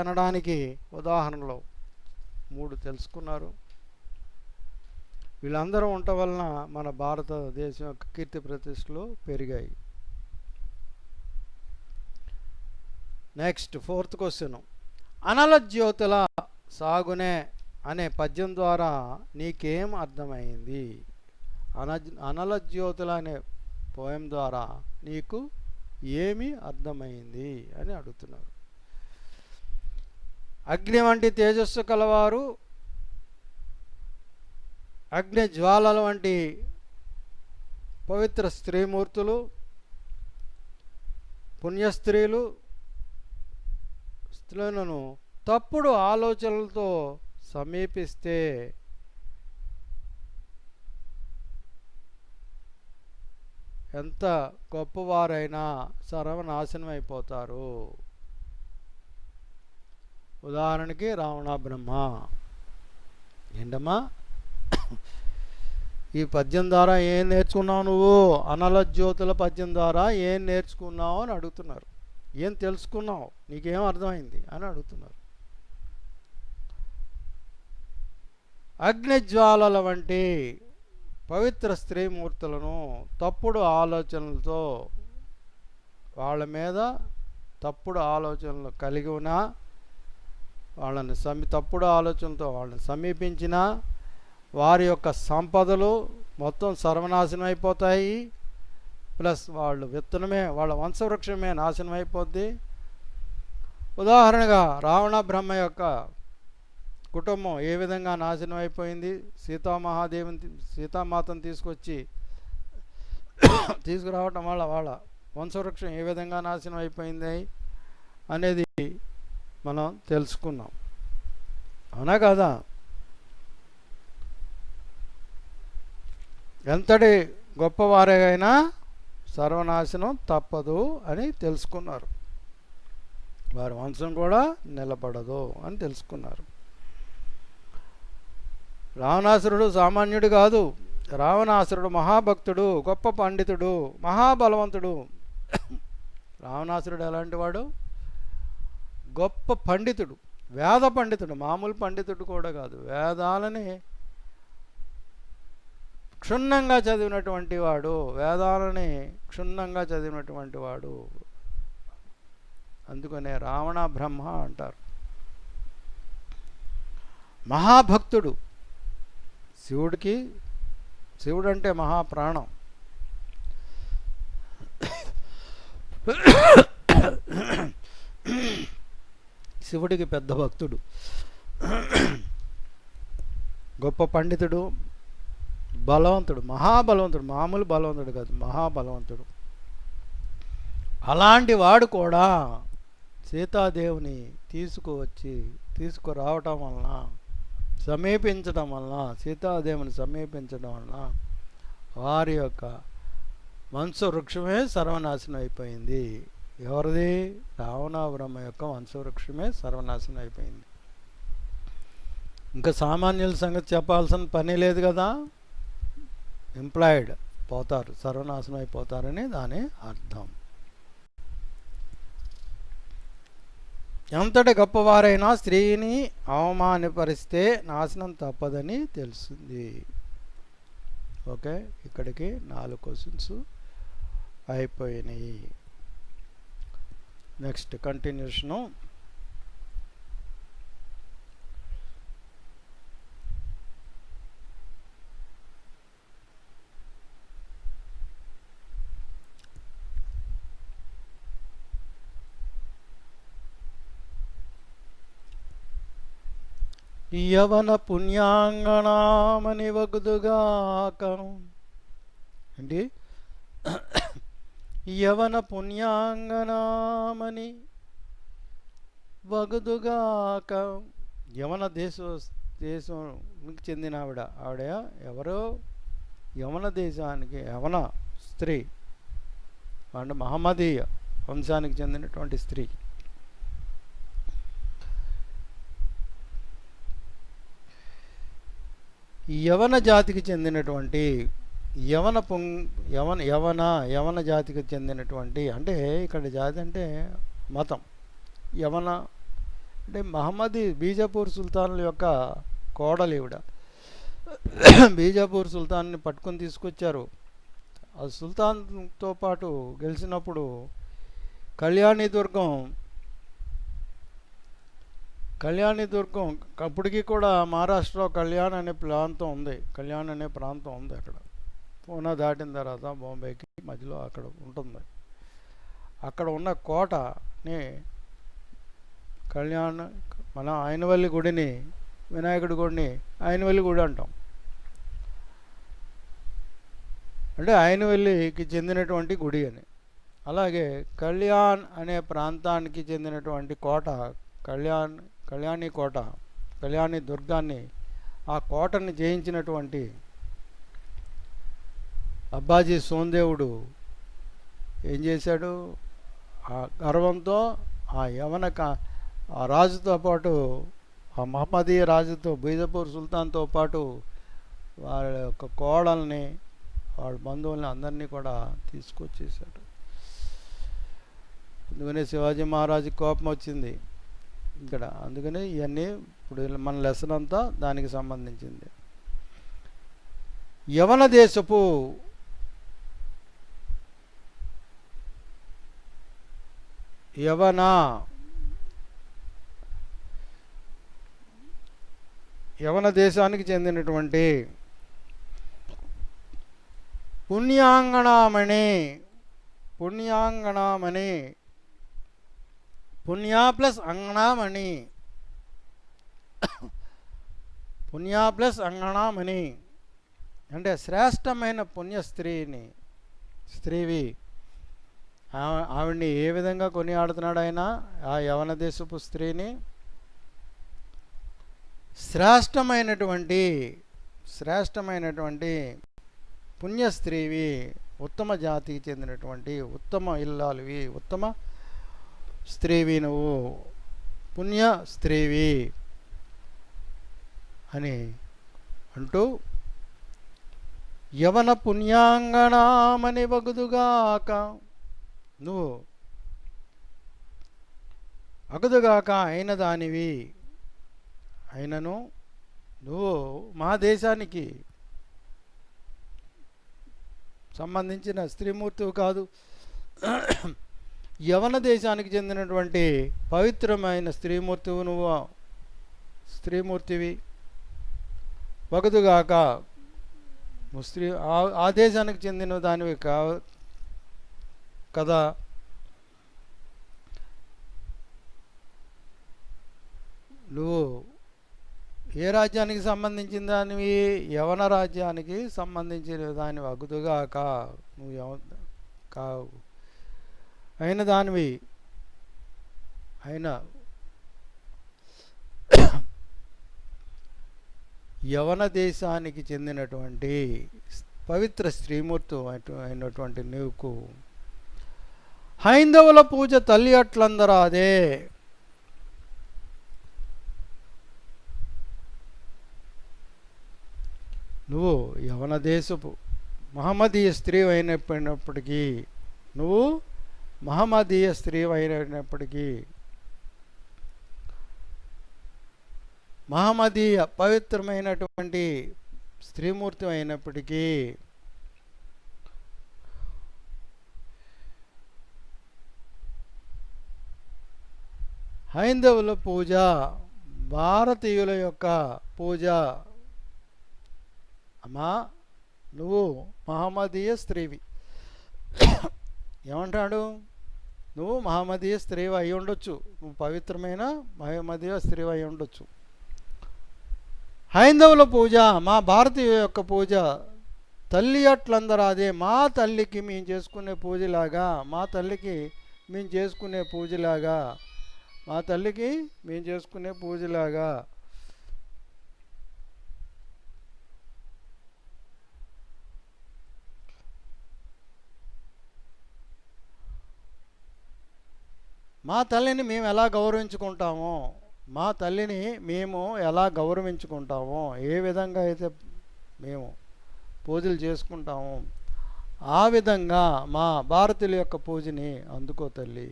Speaker 1: అనడానికి ఉదాహరణలు 3 తెలుసుకున్నారు. వీళ్ళందరూ ఉండటం వలన మన భారతదేశం యొక్క కీర్తి ప్రతిష్టలు పెరిగాయి. నెక్స్ట్ ఫోర్త్ క్వశ్చన్, అనల జ్యోతుల సాగునే అనే పద్యం ద్వారా నీకేం అర్థమైంది? అనల జ్యోతుల అనే పోయం ద్వారా నీకు ఏమి అర్థమైంది అని అడుగుతున్నారు. అగ్ని వంటి తేజస్సు కలవారు, అగ్ని జ్వాలల వంటి పవిత్ర స్త్రీమూర్తులు, పుణ్యస్త్రీలు స్త్రీలను తప్పుడు ఆలోచనలతో సమీపిస్తే ఎంత గొప్పవారైనా సర్వనాశనం అయిపోతారు. ఉదాహరణకి రావణ బ్రహ్మ. ఏంటమ్మా ఈ పద్యం ద్వారా ఏం నేర్చుకున్నావు నువ్వు? అనల జ్యోతుల పద్యం ద్వారా ఏం నేర్చుకున్నావు అని అడుగుతున్నారు. ఏం తెలుసుకున్నావు, నీకేం అర్థమైంది అని అడుగుతున్నారు. అగ్నిజ్వాలల వంటి పవిత్ర స్త్రీమూర్తులను తప్పుడు ఆలోచనలతో, వాళ్ళ మీద తప్పుడు ఆలోచనలు కలిగి ఉన్నా, తప్పుడు ఆలోచనలతో వాళ్ళని సమీపించినా వారి యొక్క సంపదలు మొత్తం సర్వనాశనం అయిపోతాయి. ప్లస్ వాళ్ళ వంశవృక్షమే నాశనం అయిపోద్ది. ఉదాహరణగా రావణ బ్రహ్మ యొక్క కుటుంబం ఏ విధంగా నాశనం అయిపోయింది, సీతామాతను తీసుకురావటం వల్ల వాళ్ళ వంశవృక్షం ఏ విధంగా నాశనం అయిపోయింది అనేది మనం తెలుసుకున్నాం. అవునా కదా? ఎంతటి గొప్పవారైనా సర్వనాశనం తప్పదు అని తెలుసుకున్నారు. వారి వంశం కూడా నిలబడదు అని తెలుసుకున్నారు. రావణాసురుడు సామాన్యుడు కాదు. రావణాసురుడు మహాభక్తుడు, గొప్ప పండితుడు, మహాబలవంతుడు. రావణాసురుడు ఎలాంటి వాడు? గొప్ప పండితుడు, వేద పండితుడు. మామూలు పండితుడు కూడా కాదు, వేదాలని క్షుణ్ణంగా చదివినటువంటి వాడు, వేదాలని క్షుణ్ణంగా చదివినటువంటి వాడు. అందుకనే రావణ బ్రహ్మ అంటారు. మహాభక్తుడు. శివుడు అంటే మహాప్రాణం. శివుడికి పెద్ద భక్తుడు, గొప్ప పండితుడు, బలవంతుడు, మహాబలవంతుడు, మామూలు బలవంతుడు కాదు, మహాబలవంతుడు. అలాంటి వాడు కూడా సీతాదేవిని తీసుకురావటం వలన, సమీపించడం వలన, సీతాదేవిని సమీపించడం వలన వారి యొక్క వంశవృక్షమే సర్వనాశనం అయిపోయింది. ఎవరిది? రావణాబ్రహ్మ యొక్క వంశవృక్షమే సర్వనాశనం అయిపోయింది. ఇంకా సామాన్యుల సంగతి చెప్పాల్సిన పని లేదు కదా. ఎంప్లాయిడ్ పోతారు, సర్వనాశనం అయిపోతారని దాని అర్థం. ఎంతటి గొప్పవారైనా స్త్రీని అవమానపరిస్తే నాశనం తప్పదని తెలిసింది. ఓకే, ఇక్కడికి 4 క్వశ్చన్స్ అయిపోయినాయి. Next continuation. యవన పుణ్యాంగనామని వగుదుగాకను. ఏంటి? యవన పుణ్యాంగనామని వగుదుగాక. యవన దేశానికి చెందిన ఆవిడ ఎవరో యవన దేశానికి, యవన స్త్రీ అంటే మహమ్మదీయ వంశానికి చెందినటువంటి స్త్రీ. యవన జాతికి చెందినటువంటి యవన జాతికి చెందినటువంటి, అంటే ఇక్కడ జాతి అంటే మతం. యవన అంటే మహమ్మదీ బీజాపూర్ సుల్తానుల యొక్క కోడలు ఈవిడ. బీజాపూర్ సుల్తాన్ని పట్టుకొని తీసుకొచ్చారు. ఆ సుల్తాన్తో పాటు గెలిచినప్పుడు కళ్యాణి దుర్గం అప్పటికి కూడా మహారాష్ట్రలో కళ్యాణ్ అనే ప్రాంతం ఉంది. అక్కడ పూనా దాటిన తర్వాత బాంబేకి మధ్యలో అక్కడ ఉంటుంది. అక్కడ ఉన్న కోటని కళ్యాణ్, మన ఆయనవల్లి గుడిని, వినాయకుడి గుడిని ఆయనవల్లి గుడి అంటాం. అంటే ఆయనవల్లికి చెందినటువంటి గుడి అని. అలాగే కళ్యాణ్ అనే ప్రాంతానికి చెందినటువంటి కోట కళ్యాణి దుర్గాన్ని, ఆ కోటని జయించినటువంటి అబ్బాజీ సోందేవుడు ఏం చేశాడు? ఆ గర్వంతో ఆ రాజుతో పాటు, ఆ మహమ్మదీయ రాజుతో, బీజాపూర్ సుల్తాన్తో పాటు వాళ్ళ యొక్క కోడల్ని, వాళ్ళ బంధువుల్ని అందరినీ కూడా తీసుకొచ్చేసాడు. అందుకనే శివాజీ మహారాజుకి కోపం వచ్చింది ఇక్కడ. అందుకని ఇవన్నీ ఇప్పుడు మన లెసన్ అంతా దానికి సంబంధించింది. యవన దేశపు యవన దేశానికి చెందినటువంటి పుణ్యాంగణామణి, పుణ్యా ప్లస్ అంగణామణి అంటే శ్రేష్టమైన పుణ్య స్త్రీవి. ఆవిడ్ని ఏ విధంగా కొనియాడుతున్నాడు ఆయన? ఆ యవన దేశపు స్త్రీని శ్రేష్టమైనటువంటి పుణ్య స్త్రీవి, ఉత్తమ జాతికి చెందినటువంటి ఉత్తమ ఇల్లాలువి, ఉత్తమ స్త్రీవి, నువ్వు పుణ్య స్త్రీవి అని అంటూ యవన పుణ్యాంగణామని వగుదుగాక, నువ్వు అగుదుగాక అయిన దానివి, అయినను నువ్వు మా దేశానికి సంబంధించిన స్త్రీమూర్తివి కాదు, యవన దేశానికి చెందినటువంటి పవిత్రమైన స్త్రీమూర్తివి వగదుగాక. నువ్వు ఆ దేశానికి చెందిన దానివి కదా. నువ్వు ఏ రాజ్యానికి సంబంధించిన దానివి? యవన రాజ్యానికి సంబంధించిన దానివి అగుదుగాక. నువ్వు కావు అయిన దానివి అయిన యవన దేశానికి చెందినటువంటి పవిత్ర స్త్రీమూర్తి అయినటువంటి నీకు హైందవుల పూజ తల్లి అట్లందరాదే. నువ్వు యవన దేశపు మహమ్మదీయ స్త్రీ అయినప్పటికీ, నువ్వు మహమ్మదీయ స్త్రీ అయినప్పటికీ, మహమ్మదీయ పవిత్రమైనటువంటి స్త్రీమూర్తి అయినప్పటికీ హైందవుల పూజ, భారతీయుల యొక్క పూజ. అమ్మా నువ్వు మహమ్మదీయ స్త్రీవి. ఏమంటాడు? నువ్వు మహమ్మదీయ స్త్రీవి అయి ఉండొచ్చు, నువ్వు పవిత్రమైన మహమ్మదీయ స్త్రీవి అయి ఉండొచ్చు. హైందవుల పూజ, మా భారతీయ యొక్క పూజ తల్లి అట్లందరాదే. మా తల్లికి మేము చేసుకునే పూజలాగా, మా తల్లికి మేము చేసుకునే పూజలాగా, మా తల్లికి మేము చేసుకునే పూజలాగా మా తల్లిని మేము ఎలా గౌరవించుకుంటామో, మా తల్లిని మేము ఎలా గౌరవించుకుంటామో, ఏ విధంగా అయితే మేము పూజలు చేసుకుంటామో ఆ విధంగా మా భారతీయుల యొక్క పూజని అందుకో తల్లి.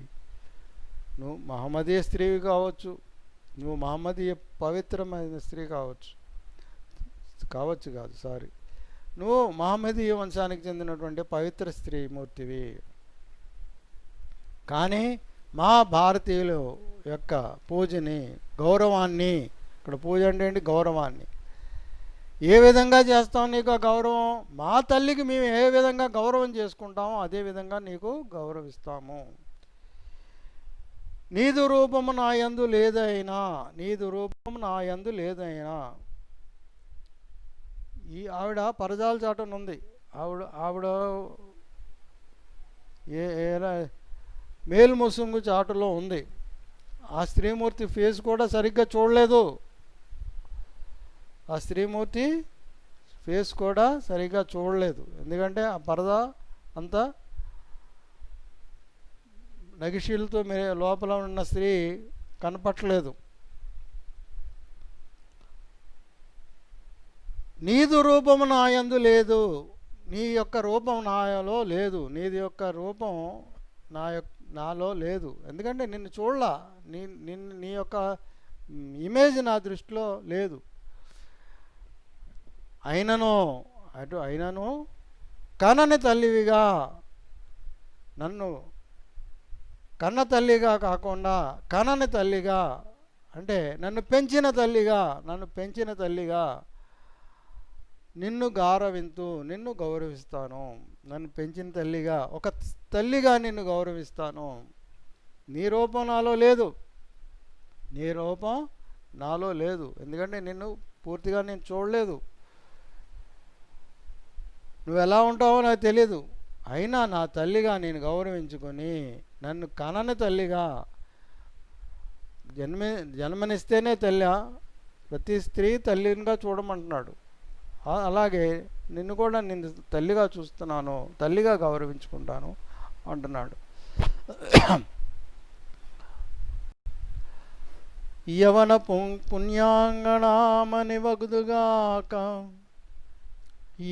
Speaker 1: నువ్వు మహమ్మదీయ స్త్రీవి కావచ్చు, నువ్వు మహమ్మదీయ పవిత్రమైన స్త్రీ కావచ్చు కాదు సారీ నువ్వు మహమ్మదీయ వంశానికి చెందినటువంటి పవిత్ర స్త్రీమూర్తివి. కానీ మా భారతీయుల యొక్క పూజని, గౌరవాన్ని, ఇక్కడ పూజ అంటే ఏంటి? గౌరవాన్ని ఏ విధంగా చేస్తాం? నీకు ఆ గౌరవం మా తల్లికి మేము ఏ విధంగా గౌరవం చేసుకుంటామో అదే విధంగా నీకు గౌరవిస్తాము. నీదు రూపము నా యందు లేదైనా, నీదు రూపము నా యందు లేదైనా. ఈ ఆవిడ పరదాల చాటున ఉంది. ఆవిడ మేలు ముసుంగు చాటులో ఉంది. ఆ స్త్రీమూర్తి ఫేస్ కూడా సరిగ్గా చూడలేదు. ఆ స్త్రీమూర్తి ఫేస్ కూడా సరిగ్గా చూడలేదు. ఎందుకంటే ఆ పరదా అంతా నగిషీలతో లోపల ఉన్న స్త్రీ కనపట్టలేదు. నీదు రూపము నాయందు లేదు, నీ యొక్క రూపం నాలో లేదు, నీది యొక్క రూపం నాలో లేదు. ఎందుకంటే నిన్ను చూడలా, నీ యొక్క ఇమేజ్ నా దృష్టిలో లేదు. అయినను కనని తల్లివిగా, నన్ను కన్న తల్లిగా కాకుండా కనని తల్లిగా, అంటే నన్ను పెంచిన తల్లిగా నిన్ను నిన్ను గౌరవిస్తాను. నన్ను పెంచిన తల్లిగా, ఒక తల్లిగా నిన్ను గౌరవిస్తాను. నీ రూపం నాలో లేదు, ఎందుకంటే నిన్ను పూర్తిగా నేను చూడలేదు. నువ్వు ఎలా ఉంటావో నాకు తెలియదు. అయినా నా తల్లిగా నేను గౌరవించుకొని, నన్ను కనని తల్లిగా, జన్మనిస్తేనే తల్లి, ప్రతి స్త్రీ తల్లిగా చూడమంటున్నాడు. అలాగే నిన్ను కూడా నేను తల్లిగా చూస్తున్నాను, తల్లిగా గౌరవించుకుంటాను అంటున్నాడు. యవన పుణ్యాంగణామని వగుదుగాక,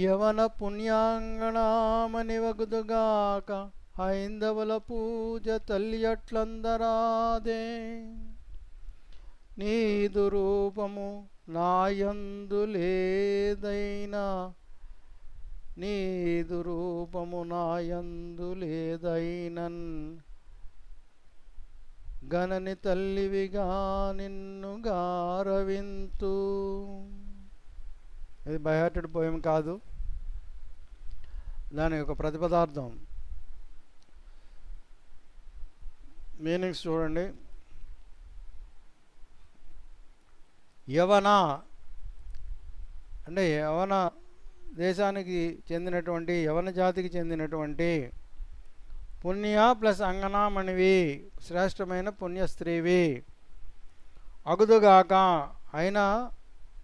Speaker 1: యవన పుణ్యాంగణామని వగుదుగాక, హైందవుల పూజ తల్లి అట్లందరాదే. నీదు రూపము నాయందు లేదైనా, నీదు రూపము నాయందు లేదైనన్, గణని తల్లివిగా నిన్ను గారవింతు. ఇది బైహార్టెడ్ పోయం కాదు, దాని యొక్క ప్రతిపదార్థం. మీనింగ్స్ చూడండి. యవన అంటే యవన దేశానికి చెందినటువంటి యవన జాతికి చెందినటువంటి పుణ్య ప్లస్ అంగనామణివి శ్రేష్టమైన పుణ్యస్త్రీవి అగుదుగాక అయిన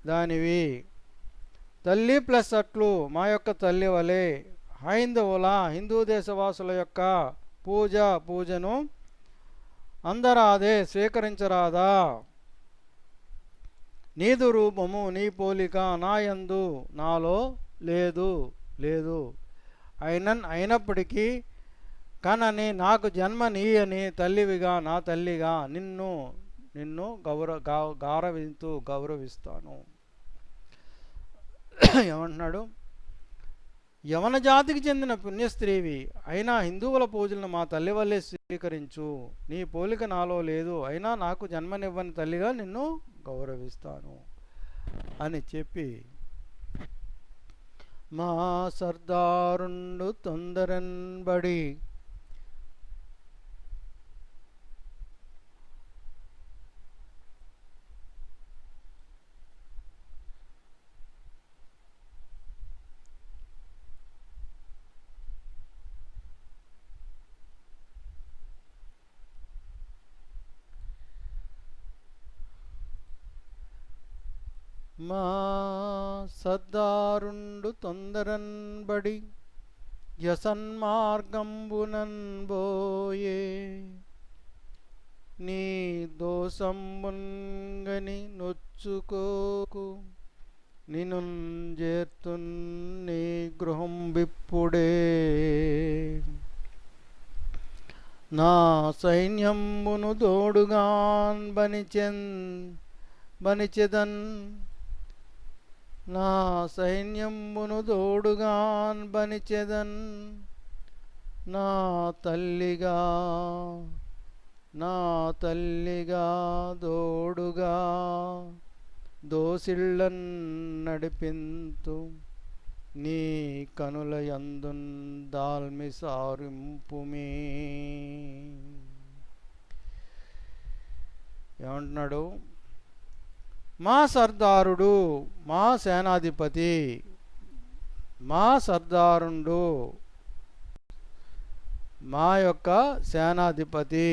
Speaker 1: దానివి తల్లి ప్లస్ అట్లు మా యొక్క తల్లి వలె హైందవుల హిందూ దేశవాసుల యొక్క పూజను అందరాదే స్వీకరించరాదా. నీదు రూపము నీ పోలిక నాయందు నాలో లేదు అయినప్పటికీ కనని నాకు జన్మ నీయని తల్లివిగా నా తల్లిగా నిన్ను గౌరవిస్తాను. ఏమంటున్నాడు? యవన జాతికి చెందిన పుణ్యస్త్రీవి అయినా హిందువుల పూజలను మా తల్లి వల్లే స్వీకరించు. నీ పోలిక నాలో లేదు, అయినా నాకు జన్మనివ్వని తల్లిగా నిన్ను గౌరవిస్తాను అని చెప్పి మా సర్దారుండు తొందరన్బడి మా సర్దారుండు తొందరన్బడి యసన్మార్గంబునన్ బోయే నీ దోసంబుంగని నొచ్చుకోకు నిను చేర్తున్ నీ గృహం విప్పుడే. నా సైన్యంబును దోడుగాన్ బనిచెదన్ నా సైన్యంబును దోడుగాన్ బనిచెదన్ నా తల్లిగా దోడుగా దోసిళ్ళన్ నడిపింతు నీ కనుల యందున్ దాల్మి సారింపుమే. ఏమంటున్నాడు? మా సర్దారుడు మా సేనాధిపతి మా సర్దారుండు మా యొక్క సేనాధిపతి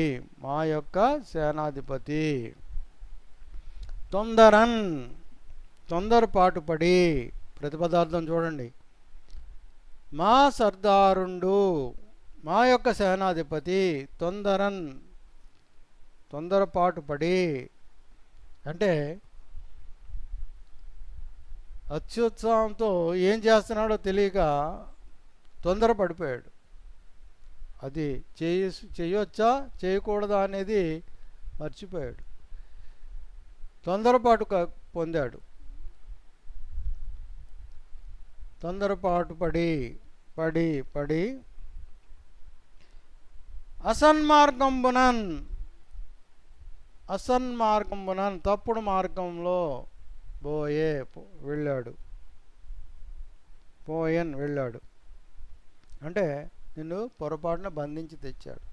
Speaker 1: తొందరపాటు పడి ప్రతిపదార్థం చూడండి. మా సర్దారుండు మా యొక్క సేనాధిపతి తొందరపాటు పడి అంటే అత్యుత్సాహంతో ఏం చేస్తున్నాడో తెలియక తొందరపడిపోయాడు. అది చేయొచ్చా చేయకూడదా అనేది మర్చిపోయాడు. తొందరపాటు పొందాడు. తొందరపాటు పడి అసన్మార్గంబునన్ తప్పుడు మార్గంలో వెళ్ళాడు అంటే నిన్ను పొరపాటున బంధించి తెచ్చాడు.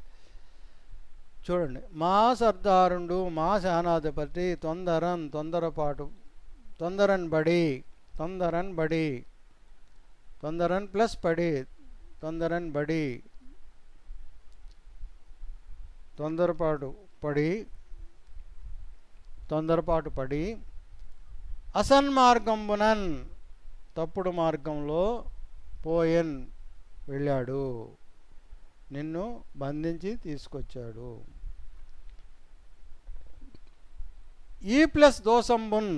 Speaker 1: చూడండి, మా సర్దారుండు మా సేనాధిపతి తొందరన్ ప్లస్ పడి తొందరపాటు పడి అసన్మార్గంబునన్ తప్పుడు మార్గంలో వెళ్ళాడు, నిన్ను బంధించి తీసుకొచ్చాడు. ఈ ప్లస్ దోసంబున్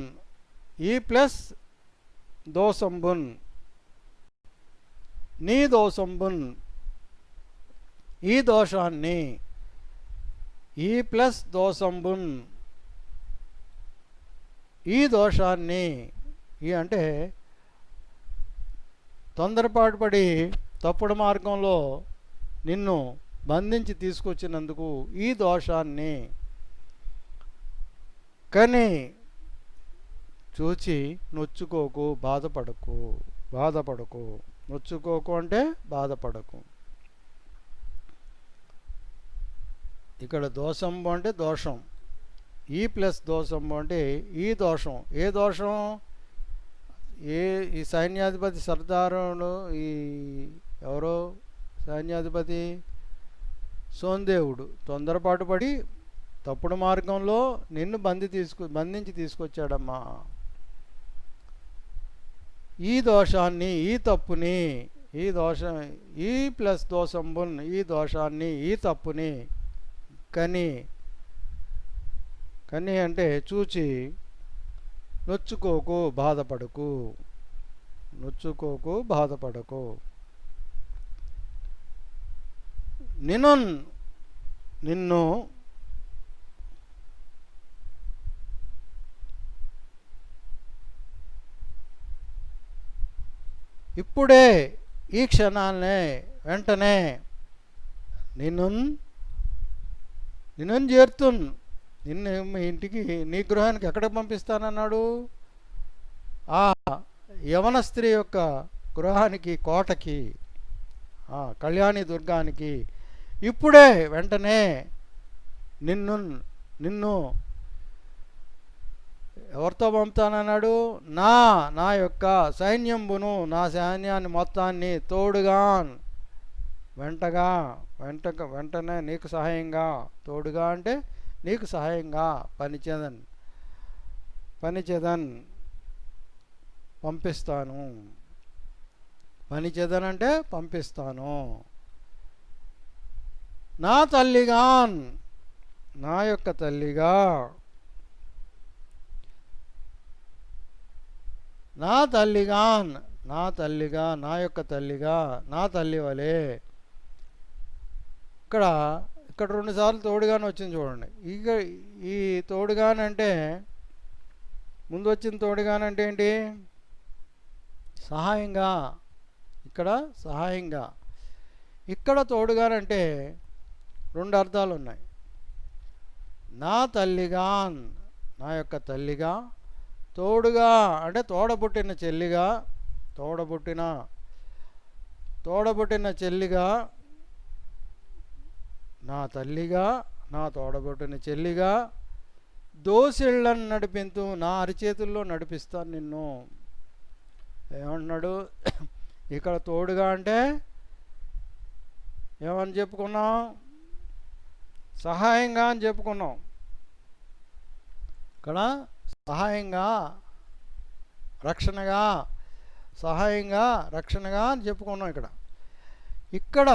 Speaker 1: నీ దోసంబున్ ఈ దోషాన్ని ఈ ప్లస్ దోసంబున్ ఈ దోషాన్ని అంటే తొందరపాటు పడి తప్పుడు మార్గంలో నిన్ను బంధించి తీసుకొచ్చినందుకు ఈ దోషాన్ని కానీ చూచి నొచ్చుకోకు, బాధపడకు. నొచ్చుకోకు అంటే బాధపడకు. ఇక్కడ దోషంబు అంటే దోషం, ఈ ప్లస్ దోషము అంటే ఈ దోషం. ఏ దోషం? ఈ సైన్యాధిపతి సర్దారుడు, ఈ ఎవరో సైన్యాధిపతి సోందేవుడు తొందరపాటు పడి తప్పుడు మార్గంలో నిన్ను బంధించి తీసుకొచ్చాడమ్మా. ఈ దోషాన్ని, ఈ తప్పుని, ఈ దోషం, ఈ ప్లస్ దోషంబున్, ఈ దోషాన్ని, ఈ తప్పుని కని అంటే చూచి నొచ్చుకోకు, బాధపడకు. నొచ్చుకోకు, బాధపడకు. నిన్ను ఇప్పుడే, ఈ క్షణాన్నే, వెంటనే నిన్ను చేరుతున్, నిన్ను మీ ఇంటికి, నీ గృహానికి ఎక్కడికి పంపిస్తానన్నాడు? ఆ యవన స్త్రీ యొక్క గృహానికి, కోటకి, కళ్యాణి దుర్గానికి ఇప్పుడే, వెంటనే నిన్ను ఎవరితో పంపుతానన్నాడు? నా యొక్క సైన్యంబును, నా సైన్యాన్ని మొత్తాన్ని తోడుగా, వెంటనే నీకు సహాయంగా, తోడుగా అంటే నీకు సహాయంగా పనిచేదన్ పంపిస్తాను. పనిచేదనంటే పంపిస్తాను. నా తల్లిగా, నా యొక్క తల్లిగా, నా యొక్క తల్లిగా, నా తల్లి వలే. ఇక్కడ 2 సార్లు తోడుగానే వచ్చింది చూడండి. ఈ తోడుగానంటే, ముందు వచ్చిన తోడుగానంటే ఏంటి? సహాయంగా. ఇక్కడ సహాయంగా. ఇక్కడ తోడుగానంటే 2 అర్థాలు ఉన్నాయి. నా తల్లిగా, నా యొక్క తల్లిగా, తోడుగా అంటే తోడబుట్టిన చెల్లిగా, తోడబుట్టిన చెల్లిగా, నా తల్లిగా, నా తోడబుట్టిన చెల్లిగా, దోసిళ్ళను నడిపింతు, నా అరిచేతుల్లో నడిపిస్తాను నిన్ను. ఏమంటున్నాడు ఇక్కడ? తోడుగా అంటే ఏమని చెప్పుకున్నాం? సహాయంగా అని చెప్పుకున్నాం. ఇక్కడ సహాయంగా, రక్షణగా, సహాయంగా, రక్షణగా అని చెప్పుకున్నాం. ఇక్కడ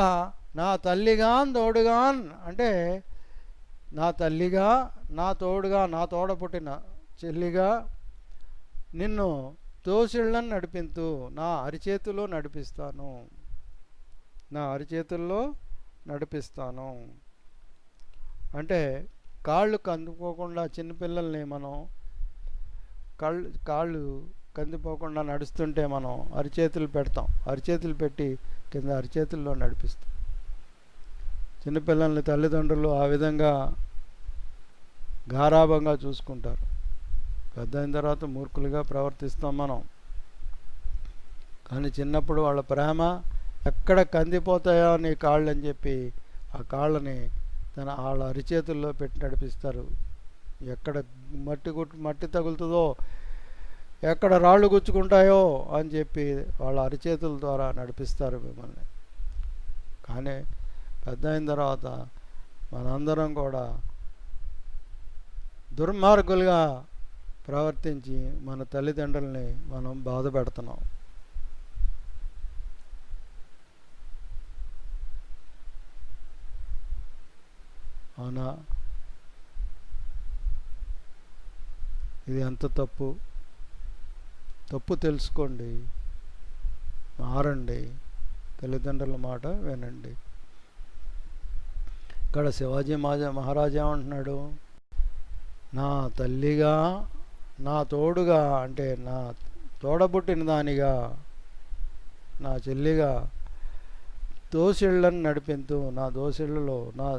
Speaker 1: నా తల్లిగా, తోడుగా అంటే నా తల్లిగా, నా తోడుగా, నా తోడ పుట్టిన చెల్లిగా నిన్ను దోసిళ్ళను నడిపింతు, నా అరిచేతుల్లో నడిపిస్తాను, నా అరిచేతుల్లో నడిపిస్తాను. అంటే కాళ్ళు కందిపోకుండా, చిన్నపిల్లల్ని మనం కాళ్ళు కందిపోకుండా నడుస్తుంటే మనం అరిచేతులు పెడతాం. అరిచేతులు పెట్టి కింద అరిచేతుల్లో నడిపిస్తాం. చిన్నపిల్లల్ని తల్లిదండ్రులు ఆ విధంగా గారాభంగా చూసుకుంటారు. పెద్ద అయిన తర్వాత మూర్ఖులుగా ప్రవర్తిస్తాం మనం. కానీ చిన్నప్పుడు వాళ్ళ ప్రేమ ఎక్కడ కందిపోతాయో నీ కాళ్ళు అని చెప్పి ఆ కాళ్ళని వాళ్ళ అరిచేతుల్లో పెట్టి నడిపిస్తారు. ఎక్కడ మట్టి తగులుతుందో, ఎక్కడ రాళ్ళు గుచ్చుకుంటాయో అని చెప్పి వాళ్ళ అరిచేతుల ద్వారా నడిపిస్తారు మిమ్మల్ని. కానీ పెద్ద అయిన తర్వాత మనందరం కూడా దుర్మార్గులుగా ప్రవర్తించి మన తల్లిదండ్రుల్ని మనం బాధ పెడుతున్నాం. అవునా? ఇది ఎంత తప్పు తెలుసుకోండి, మారండి, తల్లిదండ్రుల మాట వినండి. ఇక్కడ శివాజీ మహారాజా ఏమంటున్నాడు? నా తల్లిగా, నా తోడుగా అంటే నా తోడబుట్టిన దానిగా, నా చెల్లిగా దోసిళ్ళను నడిపింతు, నా దోసిళ్ళలో, నా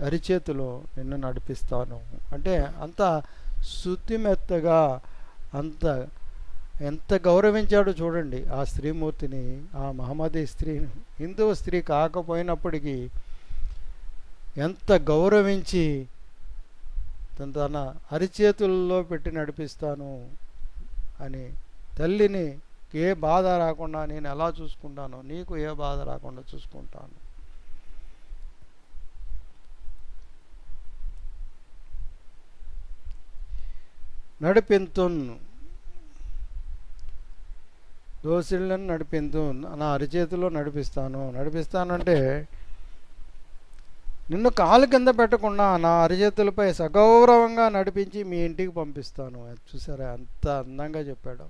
Speaker 1: అరిచేతిలో నిన్ను నడిపిస్తాను. అంటే అంత శుద్ధిమెత్తగా, ఎంత గౌరవించాడో చూడండి ఆ స్త్రీమూర్తిని, ఆ మహమ్మదీ స్త్రీని. హిందూ స్త్రీ కాకపోయినప్పటికీ ఎంత గౌరవించి తన అరిచేతుల్లో పెట్టి నడిపిస్తాను అని. తల్లిని ఏ బాధ రాకుండా నేను ఎలా చూసుకుంటానో నీకు ఏ బాధ రాకుండా చూసుకుంటాను. నడిపింతున్ దోసిళ్ళని నడిపింతు, నా అరిచేతిలో నడిపిస్తానంటే నిన్ను కాలు కింద పెట్టకుండా నా అరిచేతులపై సగౌరవంగా నడిపించి మీ ఇంటికి పంపిస్తాను. చూసారా అంత అందంగా చెప్పాడు.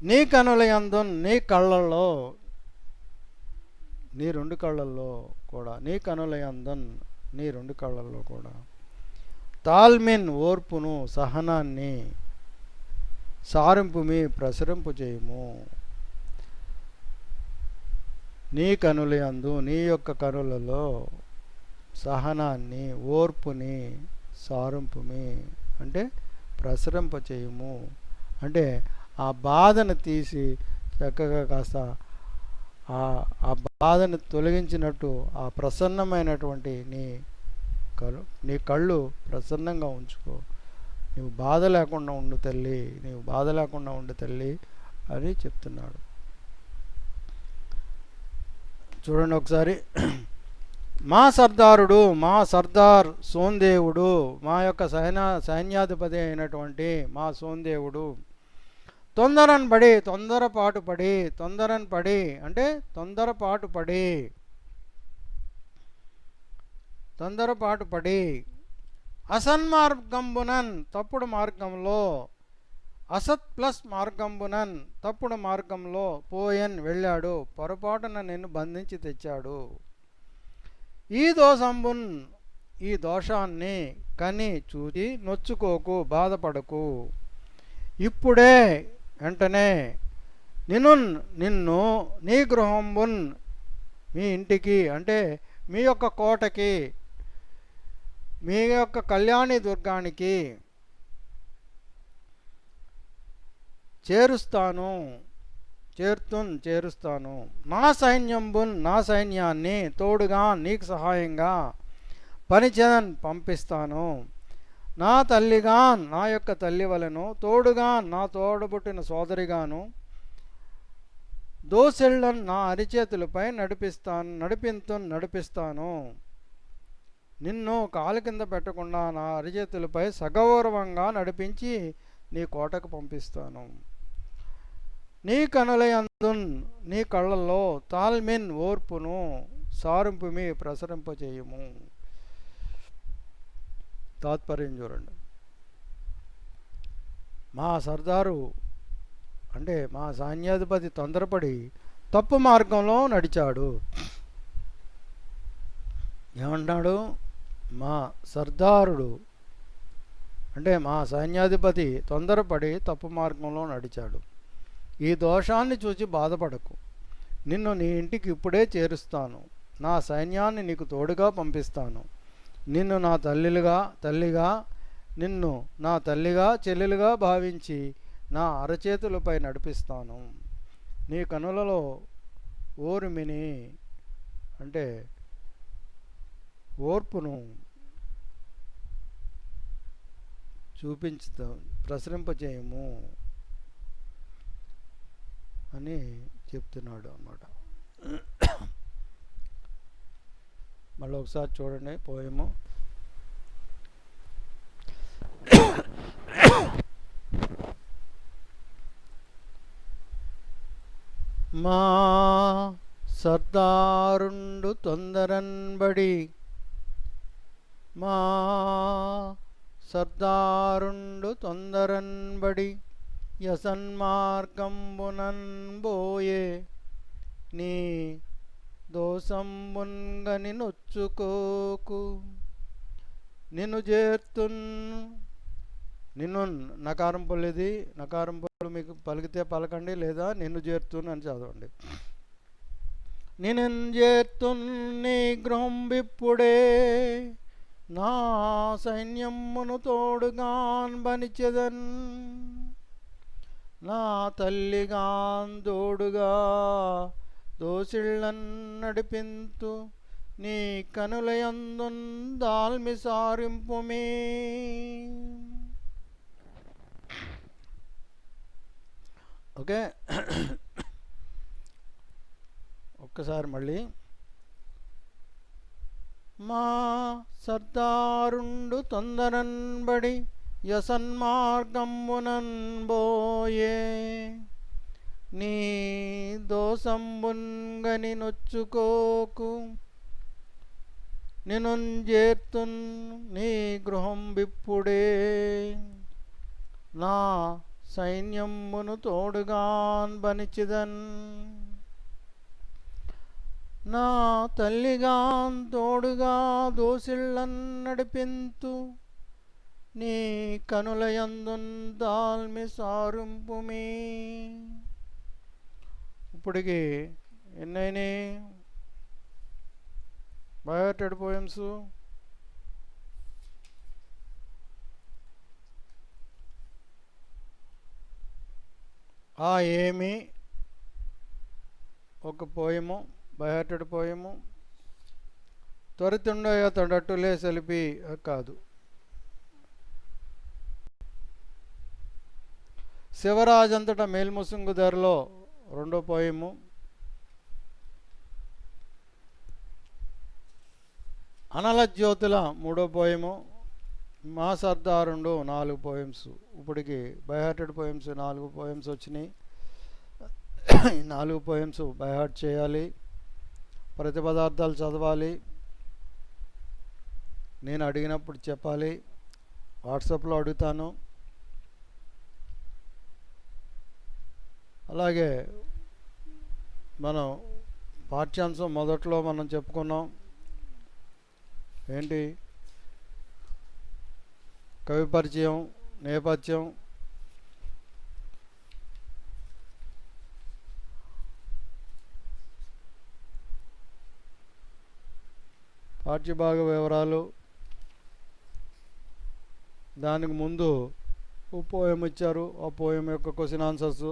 Speaker 1: నీ కనుల యందు నీ కళ్ళల్లో, నీ రెండు కళ్ళల్లో కూడా, నీ కనుల యందు నీ రెండు కళ్ళల్లో కూడా తాల్మిన్ ఓర్పును సహనాన్ని సారింపు మీ ప్రసరింపు చేయము. నీ కనుల యందు నీ యొక్క కనులలో సహనాన్ని ఓర్పుని సారింపుమి అంటే ప్రసరింప చేయము. అంటే ఆ బాధను తీసి చక్కగా కాస్త ఆ బాధను తొలగించినట్టు ఆ ప్రసన్నమైనటువంటి నీ కళ్ళు ప్రసన్నంగా ఉంచుకో. నీవు బాధ లేకుండా ఉండు తల్లి, నీవు బాధ లేకుండా ఉండు తల్లి అని చెప్తున్నాడు. చూడండి ఒకసారి. మా సర్దారుడు, మా సర్దార్ సోందేవుడు, మా యొక్క సైన్యాధిపతి అయినటువంటి మా సోందేవుడు తొందరపాటు పడి అసన్మార్గంబునన్ తప్పుడు మార్గంలో, అసత్ ప్లస్ మార్గంబునన్ తప్పుడు మార్గంలో పోయన్ వెళ్ళాడు, పొరపాటున నిన్ను బంధించి తెచ్చాడు. ఈ దోషంబున్ ఈ దోషాన్ని కని చూచి నొచ్చుకోకు, బాధపడకు. ఇప్పుడే వెంటనే నిన్ను నీ గృహంబున్ మీ ఇంటికి అంటే మీ యొక్క కోటకి, మీ యొక్క కళ్యాణి దుర్గానికి చేరుస్తాను. నా సైన్యాన్ని తోడుగా నీకు సహాయంగా పనిచేయన్ పంపిస్తాను. నా తల్లిగా నా యొక్క తల్లి వలెను, తోడుగా నా తోడబుట్టిన సోదరిగాను దోసెళ్ళను నా అరిచేతులపై నడిపిస్తాను. నిన్ను కాలు కింద పెట్టకుండా నా అరిచేతులపై సగౌరవంగా నడిపించి నీ కోటకు పంపిస్తాను. నీ కనుల యందు నీ కళ్ళల్లో తాల్మిన్ ఓర్పును సారింపుమి ప్రసరింపచేయుము. తాత్పర్యం చూడండి. మా సర్దారు అంటే మా సైన్యాధిపతి తొందరపడి తప్పు మార్గంలో నడిచాడు. ఏమంటున్నాడు? మా సర్దారుడు అంటే మా సైన్యాధిపతి తొందరపడి తప్పు మార్గంలో నడిచాడు. ఈ దోషాన్ని చూసి బాధపడకు. నిన్ను నీ ఇంటికి ఇప్పుడే చేరుస్తాను. నా సైన్యాన్ని నీకు తోడుగా పంపిస్తాను. నిన్ను నా తల్లిగా నిన్ను నా తల్లిగా చెల్లెలుగా భావించి నా అరచేతులపై నడిపిస్తాను. నీ కనులలో ఓర్మిని అంటే ఓర్పును చూపించుతాం, ప్రసరింపజేయము అని చెప్తున్నాడు అన్నమాట. మళ్ళీ ఒకసారి చూడండి పోయము. మా సర్దారుండు తొందరన్బడి యసన్మార్గంబునన్ బోయే నీ దోషంబున్గని నొచ్చుకోకు. నిన్ను నకారం పల్లిది, నకారం పళ్ళు మీకు పలికితే పలకండి, లేదా నిన్ను చేర్తున్ అని చదవండి. నిన్ను చేర్తున్ నీ గృహంబిప్పుడే నా సైన్యమును తోడుగాన్ బనిచెదన్. నా తల్లిగాన్ తోడుగా దోసిళ్ళన్ నడిపింతు. నీ కనులయందున్ దాల్మి సారింపుమే. ఓకే, ఒక్కసారి మళ్ళీ. మా సర్దారుండు తొందరన్బడి యసన్మార్గంబునన్ బోయే, నీ దోసంబున్గని నొచ్చుకోకు, నినుంజేర్తున్ నీ గృహం విప్పుడే, నా సైన్యమును తోడుగాన్ బనిచిదన్, నా తల్లిగాన్ తోడుగా దోసిళ్ళన్ నడిపింతు, నీ కనులయందున్ దాల్మి సారింపుమే. ఇప్పటికి ఎన్నైనాయి బయోటెడ్ పోయమ్స్? ఆ ఏమి ఒక పోయము, బయోటెడ్ పోయము. త్వరితుండయ తొడట్టులే సెలిపి కాదు. శివరాజంతట మేల్ముసుంగు ధరలో రెండో పోయము. అనల జ్యోతుల మూడో పోయము. మా సర్దారుండు 4 పోయమ్స్. ఇప్పటికి బైహార్టెడ్ పోయమ్స్ 4 పోయమ్స్ వచ్చినాయి. 4 పోయమ్స్ బైహార్ట్ చేయాలి, ప్రతి పదార్థాలు చదవాలి, నేను అడిగినప్పుడు చెప్పాలి, వాట్సాప్లో అడుగుతాను. అలాగే మనం పాఠ్యాంశం మొదట్లో మనం చెప్పుకున్నాం ఏంటి, కవి పరిచయం, నేపథ్యం, పాఠ్యభాగ వివరాలు. దానికి ముందు ఓ పోయం ఇచ్చారు, ఆ పోయం యొక్క క్వశ్చన్ ఆన్సర్స్,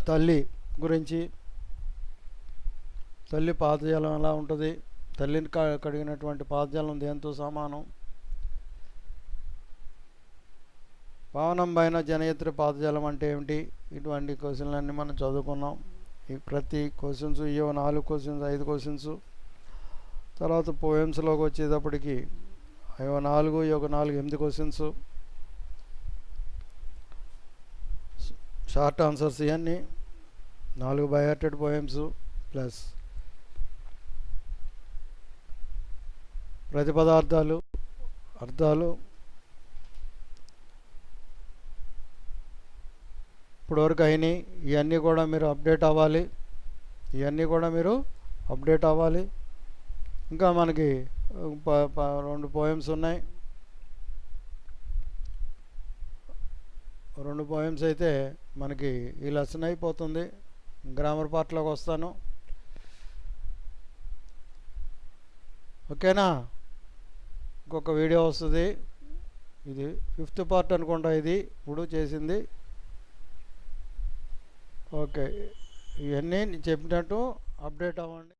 Speaker 1: తల్లి గురించి, తల్లి పాదజలం ఎలా ఉంటుంది, తల్లిని కడిగినటువంటి పాదజలం దేంతో సమానం, పావనం పైన జనయత్రి పాదజలం అంటే ఏమిటి, ఇటువంటి క్వశ్చన్లన్నీ మనం చదువుకున్నాం. ఈ ప్రతి క్వశ్చన్స్ ఇవో 4 క్వశ్చన్స్ 5 క్వశ్చన్స్. తర్వాత పోయమ్స్లోకి వచ్చేటప్పటికి అయ్యో 4 ఒక 4 8 క్వశ్చన్స్, షార్ట్ ఆన్సర్స్. ఇవన్నీ 4 బైహార్టెడ్ పోయమ్స్ ప్లస్ ప్రతిపదార్థాలు, అర్థాలు. ఇప్పటివరకు అయినాయి. ఇవన్నీ కూడా మీరు అప్డేట్ అవ్వాలి. ఇంకా మనకి 2 పోయమ్స్ ఉన్నాయి. 2 పోయమ్స్ అయితే మనకి ఈ లెసన్ అయిపోతుంది. గ్రామర్ పార్ట్లోకి వస్తాను. ఓకేనా? ఇంకొక వీడియో వస్తుంది. ఇది 5th పార్ట్ అనుకుంటా ఇది ఇప్పుడు చేసింది. ఓకే, ఇవన్నీ చెప్పినట్టు అప్డేట్ అవ్వండి.